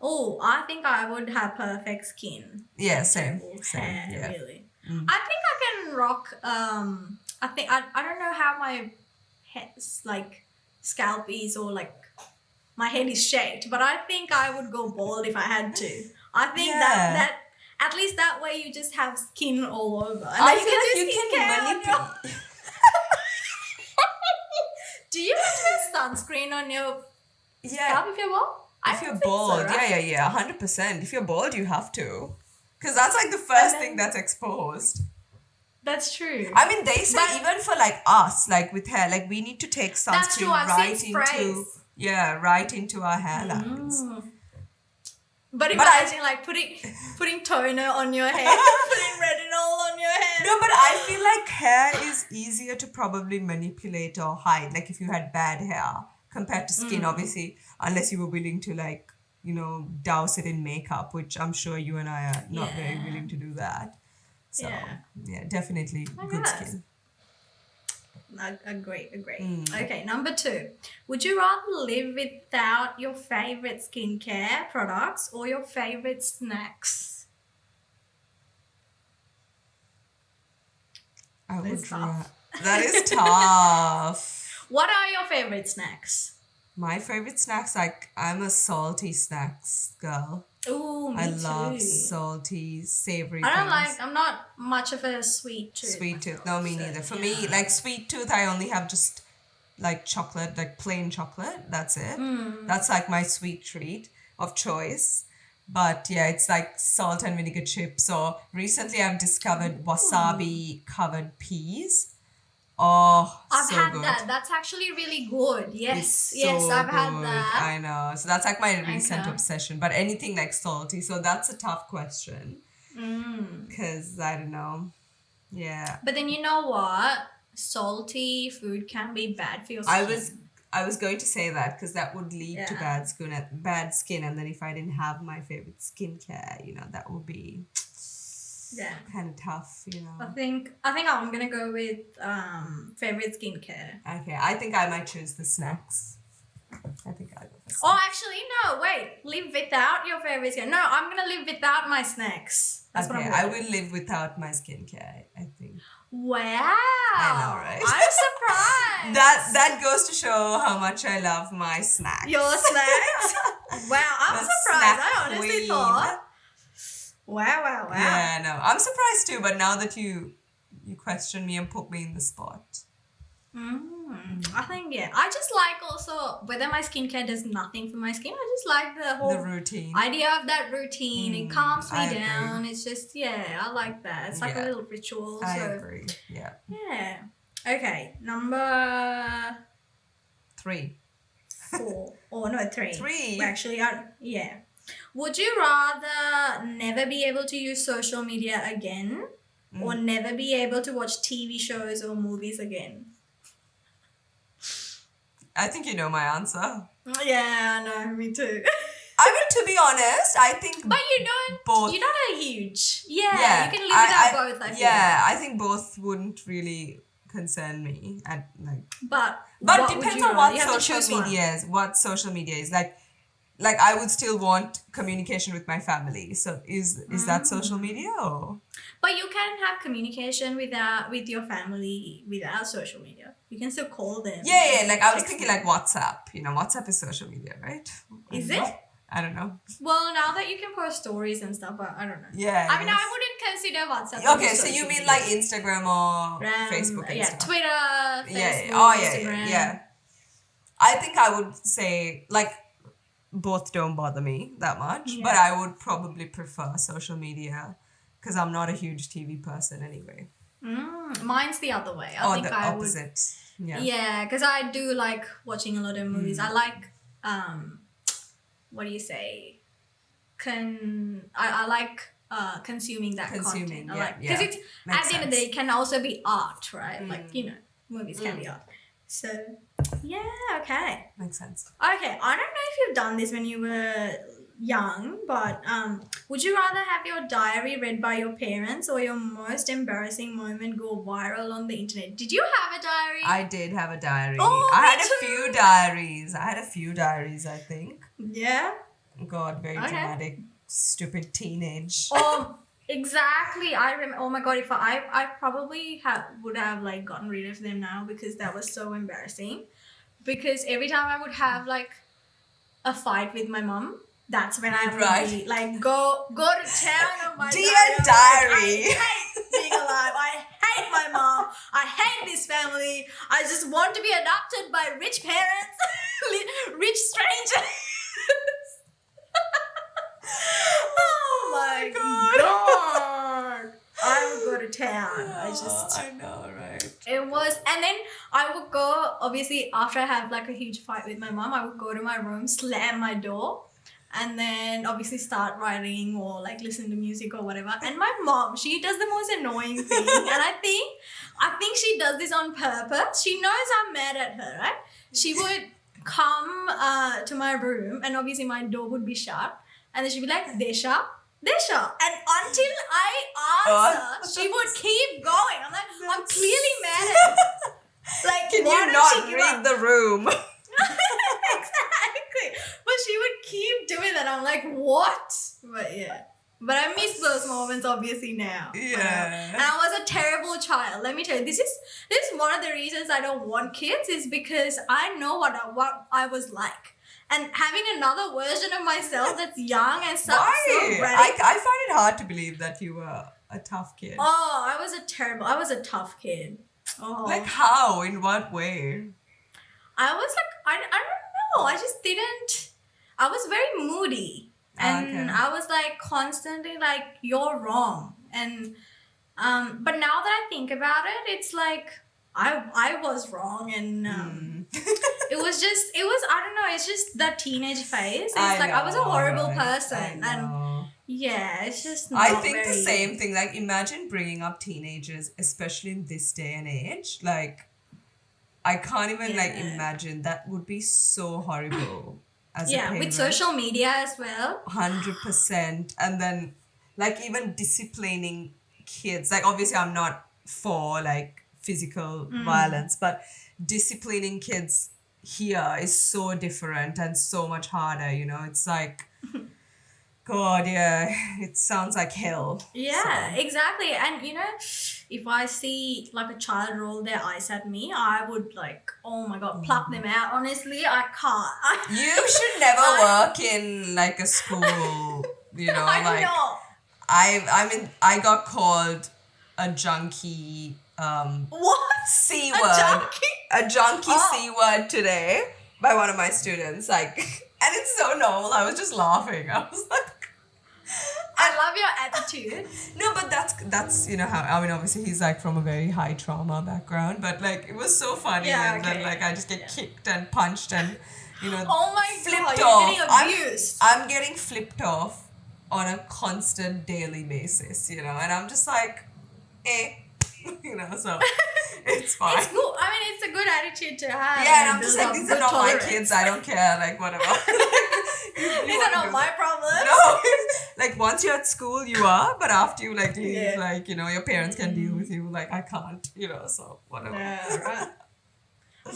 Oh, I think I would have perfect skin. Yeah, same. Hair, really. I think I can rock. I think I don't know how my head's scalp is, or my head is shaped, but I think I would go bald if I had to. I think that at least that way you just have skin all over. And I feel like you can manipulate. Do you have to wear sunscreen on your scalp if you're bald? If you're bald, so, right? yeah, 100%. If you're bald, you have to. Because that's the first thing that's exposed. That's true. They say even for us, with hair, we need to take sunscreen right into our hairlines. But imagine putting toner on your hair, putting retinol on your hair. No, but I feel like hair is easier to probably manipulate or hide. If you had bad hair compared to skin, obviously, unless you were willing to douse it in makeup, which I'm sure you and I are not very willing to do that. So definitely good skin. Agree. Okay, number 2. Would you rather live without your favorite skincare products or your favorite snacks? I would tough. That is tough. What are your favorite snacks? My favorite snacks, like, I'm a salty snacks girl. Ooh, me I too. love salty, savory I'm not much of a sweet tooth. Sweet tooth. No, me neither. For me, like, sweet tooth, I only have just, like, chocolate, like, plain chocolate. That's it. That's, like, my sweet treat of choice. But, yeah, it's, like, salt and vinegar chips. Or recently I've discovered wasabi-covered peas. Oh, I've so had good. that. That's actually really good. Yes, It's yes, so I've had good. that. I know. So that's like my recent obsession. But anything like salty. So that's a tough question. Because I don't know. Yeah. But then you know what? Salty food can be bad for your skin. I was going to say that because that would lead to bad skin, and then if I didn't have my favorite skincare, that would be kind of tough, I think I'm gonna go with favorite skincare. Okay, I think I might choose the snacks. I think I'll go for snacks. Oh, actually, no, wait. Live without your favorite skincare. No, I'm gonna live without my snacks. That's what I'm I will live without my skincare, I think. Wow. I know, right? I'm surprised. That goes to show how much I love my snacks. Your snacks? Wow, I'm surprised. I honestly thought. Wow. Yeah, no. I'm surprised too, but now that you question me and put me in the spot. I think, I just like also, whether my skincare does nothing for my skin, I just like the whole routine idea of that routine. It calms me down. Agree. It's just, I like that. It's like a little ritual. I agree. Yeah. Yeah. Okay, number 3. 4. Oh, no, 3. 3? Actually, would you rather never be able to use social media again or never be able to watch TV shows or movies again? I think you know my answer. Yeah, I know, me too. I mean, to be honest, I think but you don't, both. You're not a huge. Yeah, you can live without both, I feel. Yeah, I think both wouldn't really concern me. But it depends on what social media is. What social media is. Like I would still want communication with my family. So is that social media or? But you can have communication with your family without social media. You can still call them. Yeah. Like I was thinking like WhatsApp. WhatsApp is social media, right? Is it? I don't know. Well, now that you can post stories and stuff, I don't know. Yeah. I mean, I wouldn't consider WhatsApp. Okay, so you mean like Instagram or Facebook and stuff? Twitter, Facebook, Instagram. Yeah. I think I would say like both don't bother me that much, but I would probably prefer social media because I'm not a huge TV person anyway. Mine's the other way. I think the opposite. Yeah, because I do like watching a lot of movies. I like what do you say? I like consuming that content. I like because it's at the end of the day it can also be art, right? Like movies can be art. So okay. Makes sense. Okay, I don't know if you've done this when you were young, but would you rather have your diary read by your parents or your most embarrassing moment go viral on the internet? Did you have a diary? I did have a diary. Oh, I had a few diaries. I think. Yeah. God, very dramatic, stupid teenage. Oh, exactly. I remember. Oh my God! If I probably would have like gotten rid of them now because that was so embarrassing. Because every time I would have like a fight with my mom, that's when I would be like go to town on my diary. I hate being alive. I hate my mom. I hate this family. I just want to be adopted by rich parents, rich strangers. Oh my God. I would go to town. I know, right? It was, and then I would go, obviously, after I have like a huge fight with my mom, I would go to my room, slam my door, and then obviously start writing or like listen to music or whatever. And my mom, she does the most annoying thing. And I think she does this on purpose. She knows I'm mad at her, right? She would come to my room and obviously my door would be shut. And then she'd be like, Desha. And until I answer, she would keep going. I'm like, I'm clearly mad at her. Like, can you not read the room? Exactly. But she would keep doing that. I'm like, what? But yeah. But I miss those moments obviously now. Yeah. And I was a terrible child. Let me tell you, this is one of the reasons I don't want kids, is because I know what I was like. And having another version of myself that's young and so ready. I find it hard to believe that you were a tough kid. Oh, I was a tough kid. Oh. Like how? In what way? I was like, I don't know. I just didn't. I was very moody. And I was like constantly like, you're wrong. And, but now that I think about it, it's like, I was wrong. And it was, I don't know, it's just that teenage phase. It's I was a horrible person. And yeah, it's just not I think the same thing. Like, imagine bringing up teenagers, especially in this day and age. Like, I can't even like imagine. That would be so horrible as a parent. With social media as well. 100%. And then, like, even disciplining kids. Like, obviously, I'm not for like physical violence, but disciplining kids here is so different and so much harder. You know, it's like. God, yeah, it sounds like hell. Yeah, exactly. And you know, if I see like a child roll their eyes at me, I would like, oh my God, pluck them out. Honestly, I can't. You should never work in like a school, you know, like know. I got called a junkie What? C A word. junkie? A junkie C word today by one of my students. Like, and it's so normal. I was just laughing. I was like, I love your attitude. No, but that's you know how, I mean, obviously he's like from a very high trauma background, but like it was so funny. And then like I just get kicked and punched and, you know, oh my flipped God, off. you're getting abused. I'm getting flipped off on a constant daily basis, you know, and I'm just like, you know, so it's fine. It's good. I mean, it's a good attitude to have. Yeah, and I'm just like, these are not my kids. I don't care. Like, whatever. These are not my problems. No. Like, once you're at school, you are. But after you, like, leave, like, you know, your parents can deal with you. Like, I can't, you know, so whatever. Yeah, right.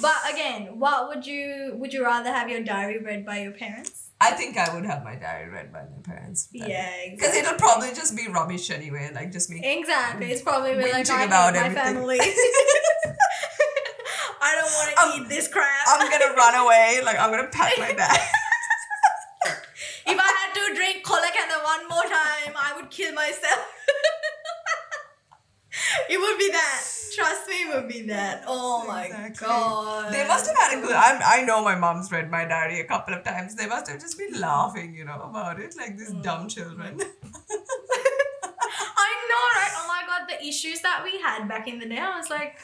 But again, what would you rather have your diary read by your parents? I think I would have my diary read by my parents. Yeah, because it'll probably just be rubbish anyway. Like, just me. Exactly. It's probably be like, I about hate my everything. family. I don't want to eat this crap. I'm going to run away. Like, I'm going to pack my bag. If I had to drink Colacanda one more time, I would kill myself. It would be that. Trust me, it would be that. Oh my God. They must have had a good... I know my mom's read my diary a couple of times. They must have just been laughing, you know, about it. Like these dumb children. I know, right? Oh my God, the issues that we had back in the day. I was like,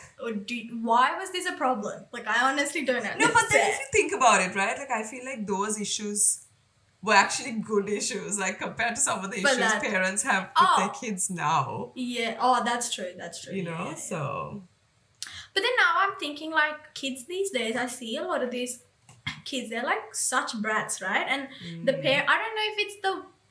why was this a problem? Like, I honestly don't understand. No, but then if you think about it, right? Like, I feel like those issues were actually good issues, like, compared to some of the issues parents have with their kids now. Yeah. Oh, that's true. That's true. You know, so... But then now I'm thinking, like, kids these days, I see a lot of these kids, they're like such brats, right? And the parent, I don't know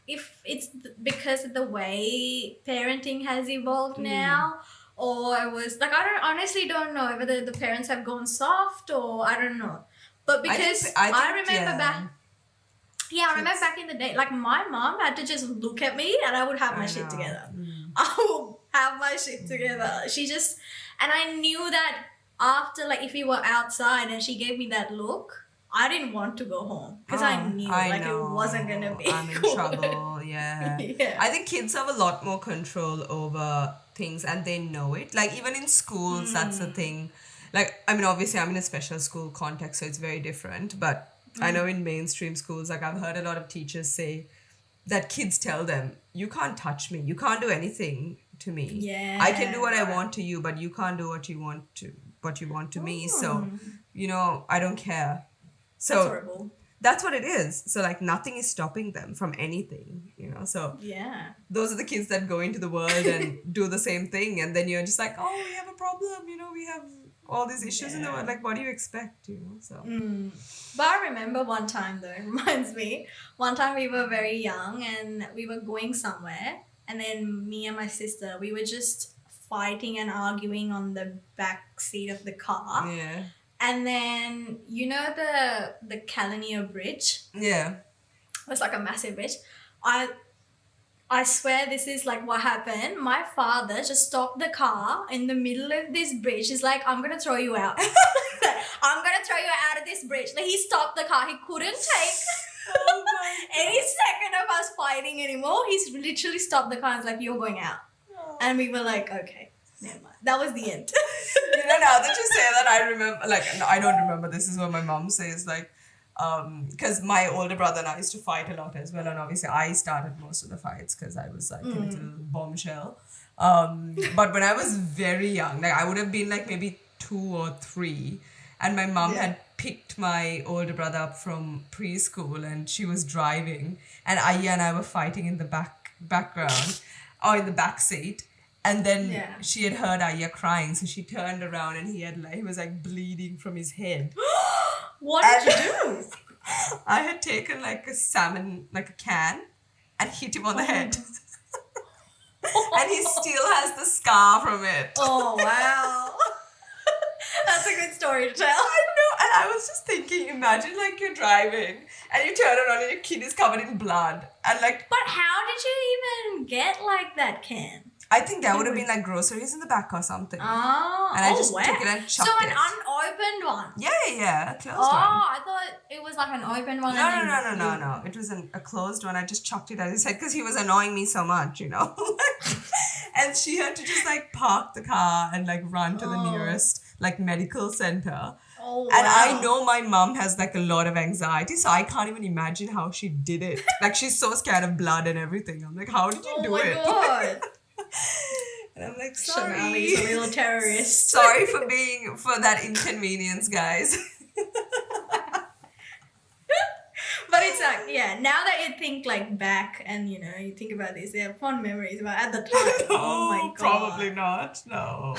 if it's because of the way parenting has evolved now, or it was, like, I honestly don't know whether the parents have gone soft, or I don't know. But because I remember back... Yeah, I remember back in the day, like, my mom had to just look at me and I would have my shit together. I will have my shit together. She just... And I knew that after, like, if we were outside and she gave me that look, I didn't want to go home. Because I knew, it wasn't going to be I'm in trouble, yeah. I think kids have a lot more control over things and they know it. Like, even in schools, that's the thing. Like, I mean, obviously, I'm in a special school context, so it's very different. But I know in mainstream schools, like, I've heard a lot of teachers say that kids tell them, you can't touch me. You can't do anything to me. Yeah. I can do what I want to you, but you can't do what you want to me. So, you know, I don't care. So that's horrible. That's what it is. So, like, nothing is stopping them from anything, you know. So those are the kids that go into the world and do the same thing. And then you're just like, oh, we have a problem. You know, we have all these issues in the world. Like, what do you expect, you know? So. But I remember one time, though, it reminds me. One time we were very young and we were going somewhere. And then me and my sister, we were just fighting and arguing on the back seat of the car. Yeah. And then, you know the Calenio Bridge? Yeah. It was like a massive bridge. I swear this is like what happened. My father just stopped the car in the middle of this bridge. He's like, I'm going to throw you out. I'm going to throw you out of this bridge. Like, he stopped the car. He couldn't take any second of us fighting anymore. He's literally stopped the car and was like, you're going out. Oh. And we were like, okay, never mind. That was the end. You know, now that you say that, I remember, like, no, I don't remember. This is what my mom says, like, because my older brother and I used to fight a lot as well, and obviously I started most of the fights because I was like a little bombshell. But when I was very young, like I would have been like maybe 2 or 3, and my mom had picked my older brother up from preschool, and she was driving, and Aya and I were fighting in the background or in the back seat. And then she had heard Aya crying, so she turned around and he was like bleeding from his head. What did you do? I had taken like a salmon, like a can, and hit him on the head. And he still has the scar from it. Oh, wow. That's a good story to tell. I know. And I was just thinking, imagine like you're driving and you turn around and your kid is covered in blood. And like... But how did you even get like that can? I think there would have been like groceries in the back or something. Oh, and I just took it and chucked it. So an unopened one? Yeah, a closed one. Oh, I thought it was like an open one. No. It was a closed one. I just chucked it at his head because he was annoying me so much, you know. And she had to just like park the car and like run to the nearest like medical center. Oh, wow. And I know my mom has like a lot of anxiety, so I can't even imagine how she did it. Like she's so scared of blood and everything. I'm like, how did you do it? Oh my God. And I'm like, sorry. Shamali's a little terrorist. Sorry for that inconvenience, guys. But it's like, now that you think like back and you know, you think about this, they're fond memories, but at the time, oh my God. Probably not, no.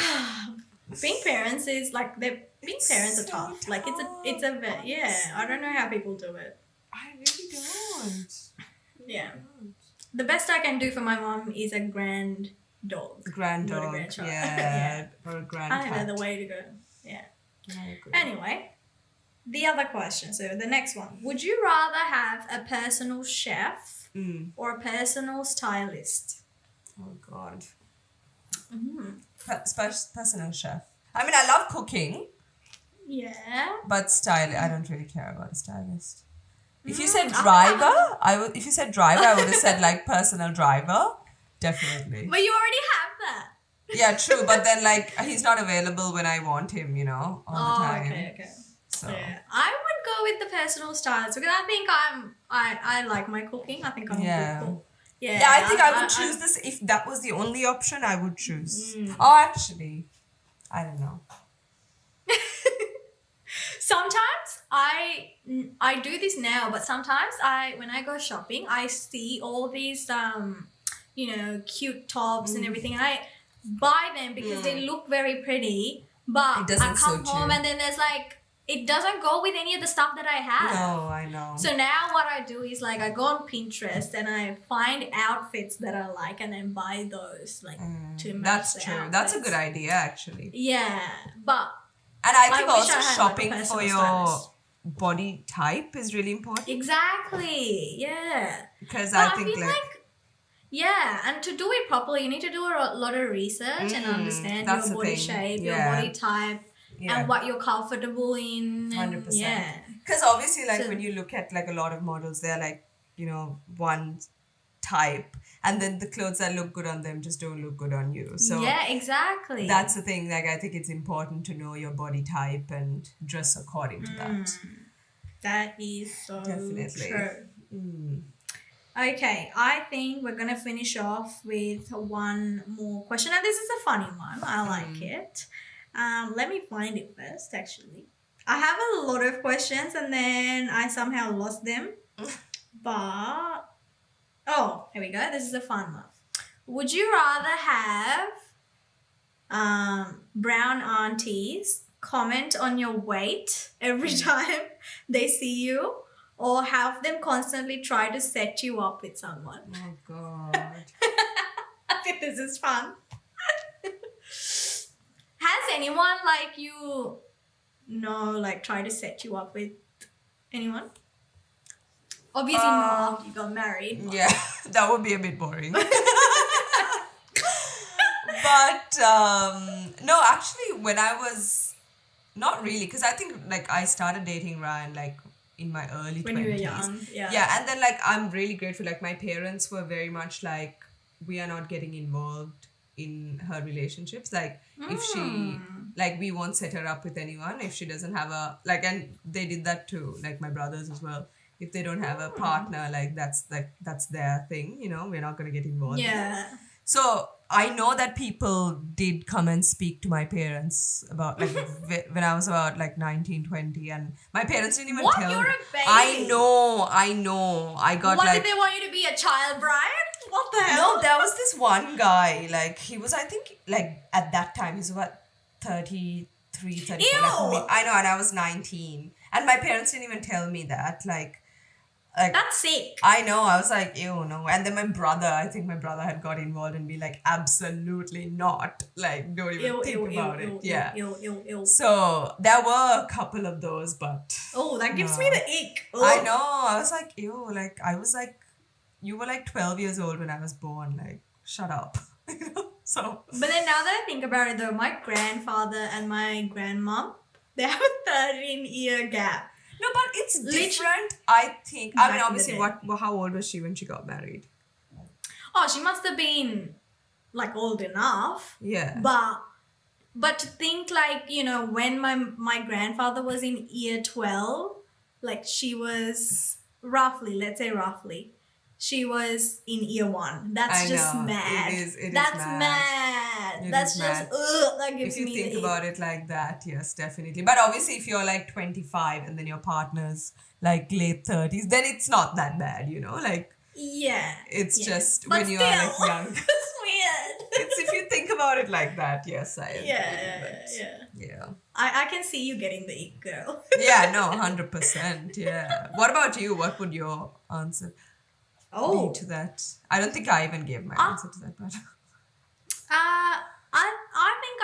Being parents is like, being parents are tough. Like it's a I don't know how people do it. I really don't. Yeah. The best I can do for my mom is a grand dog. Grand dog, or a grand I know the way to go. Yeah. Anyway, the other question. So the next one. Would you rather have a personal chef or a personal stylist? Oh, God. Personal chef. I mean, I love cooking. Yeah. But I don't really care about a stylist. If you said driver, I would have said like personal driver. Definitely. But you already have that. Yeah, true. But then like he's not available when I want him, you know, all the time. Okay. So yeah. I would go with the personal stylist because I think I like my cooking. I think I'm a good cook. Yeah, I think I would choose this. If that was the only option, I would choose. Oh, actually, I don't know. Sometimes I do this now, but sometimes when I go shopping, I see all these cute tops and everything, and I buy them because they look very pretty. But I come home and then there's like it doesn't go with any of the stuff that I have. No, I know. So now what I do is like I go on Pinterest and I find outfits that I like and then buy those like to match. That's true. Outfits. That's a good idea, actually. Yeah, but. And I think also shopping for your body type is really important. Exactly. Yeah. Because I think feel like and to do it properly, you need to do a lot of research and understand your body shape, your body type, and what you're comfortable in. 100%. Yeah. Because obviously, like when you look at like a lot of models, they're like, you know, one type. And then the clothes that look good on them just don't look good on you. So yeah, exactly. That's the thing. Like I think it's important to know your body type and dress according to that. That is so Definitely true. Okay, I think we're gonna finish off with one more question, and this is a funny one. I like it. Let me find it first. Actually, I have a lot of questions, and then I somehow lost them. But here we go. This is a fun one. Would you rather have brown aunties comment on your weight every time they see you, or have them constantly try to set you up with someone? Oh, God. I think this is fun. Has anyone like you, like try to set you up with anyone? Obviously not after you got married. Yeah, that would be a bit boring. But no, actually, when I was not really, because I think like I started dating Ryan like in my early 20s. When you were young, yeah. Yeah, and then like I'm really grateful. Like my parents were very much like, we are not getting involved in her relationships. Like if she, like we won't set her up with anyone if she doesn't have a, like, and they did that too, like my brothers as well. If they don't have a partner, like that's their thing, you know, we're not going to get involved in it. Yeah. So I know that people did come and speak to my parents about like when I was about like 19, 20, and my parents didn't even tell me. You're a baby. I know. I got What, like... did they want you to be a child, Brian? What the hell? No, there was this one guy, like he was, I think, like at that time, he was about 33, 34. Ew! Like, I know, and I was 19. And my parents didn't even tell me that. Like that's sick. I know, I was like, ew, no. And then I think my brother had got involved and be like, absolutely not. Like, don't even think about it. Yeah. So there were a couple of those, but... Oh, that gives me the ick. Ugh. I know. I was like, ew. Like, I was like, you were like 12 years old when I was born. Like, shut up. So... But then now that I think about it though, my grandfather and my grandmom, they have a 13-year gap. No, but it's different, I think. I mean, obviously, how old was she when she got married? Oh, she must have been, like, old enough. Yeah. But to think, like, you know, when my grandfather was in year 12, like, she was roughly, she was in year 1. That's just mad. That's mad. That's just, ugh, that gives me if you think about it like that, yes, definitely. But obviously, if you're like 25 and then your partner's like late 30s, then it's not that bad, you know? Like, yeah. It's just but when you're still, like young. It's weird. It's if you think about it like that, yes, I agree. Yeah. I can see you getting the ick, girl. Yeah, no, 100%. Yeah. What about you? What would your answer be to that? I don't think I even gave my answer to that, but... I think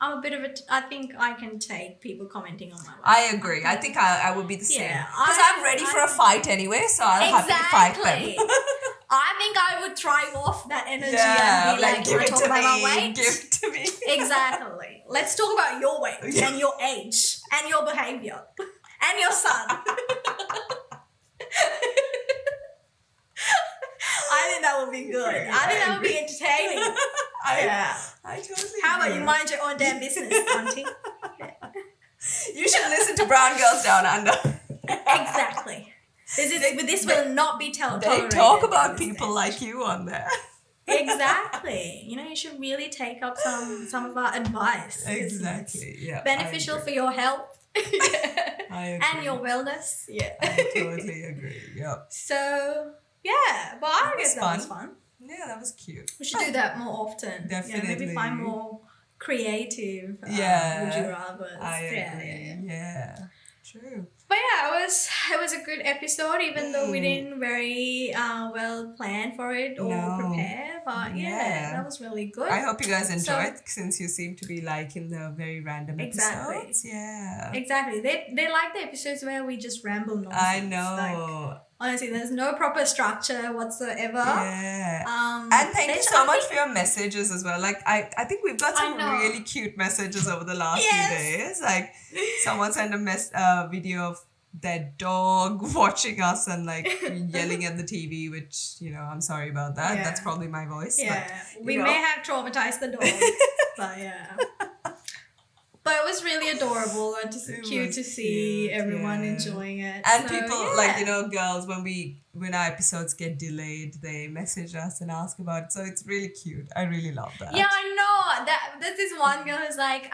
I'm a bit of a... I think I can take people commenting on my life. I agree. I think I would be the same. Because I'm ready for a fight anyway, so I'll have to fight them. I think I would thrive off that energy and be like, give it talk to about me, my weight? give it to me. Exactly. Let's talk about your weight and your age and your behavior and your son. I think that would be good. I think that would be entertaining. I totally How about agree. you mind your own damn business, auntie? You should listen to Brown Girls Down Under. Exactly. This will not be tolerated. They talk about people like you on there. Exactly. You know, you should really take up some of our advice. Exactly. Yeah. Beneficial for your health. I agree. And your wellness. Yeah. I totally agree. Yep. So, yeah. But I guess that was fun. Yeah, that was cute. We should do that more often. Definitely. Yeah, maybe find more creative would you rather. I agree. Yeah. True. But yeah, it was a good episode, even though we didn't very well plan for it or prepare. But yeah, that was really good. I hope you guys enjoyed, since you seem to be liking the very random episodes. Yeah. Exactly. They like the episodes where we just ramble nonsense. I know. Like, honestly, there's no proper structure whatsoever. Yeah. And thank you so much for your messages as well. Like, I think we've got some really cute messages over the last few days. Like, someone sent a video of their dog watching us and like yelling at the TV, which, you know, I'm sorry about that. That's probably my voice. Yeah. But, we may have traumatized the dog. But yeah. But it was really adorable and just cute to see everyone enjoying it. And so, people, like, you know, girls, when our episodes get delayed, they message us and ask about it. So it's really cute. I really love that. Yeah, I know. There's this one girl who's like,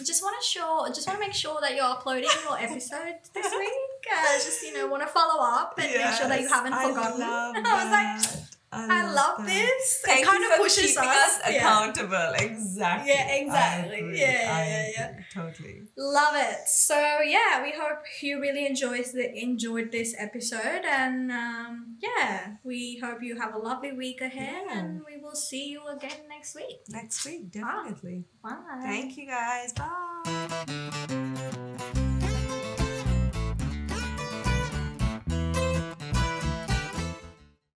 just want to make sure that you're uploading your episode this week. Just, you know, want to follow up and make sure that you haven't forgotten. I was like, I love this. Thank it kind you of for pushes keeping us accountable. Exactly. Yeah, exactly. Yeah. Totally. Love it. So yeah, we hope you really enjoyed this episode, and we hope you have a lovely week ahead, and we will see you again next week. Next week, definitely. Bye. Thank you guys. Bye.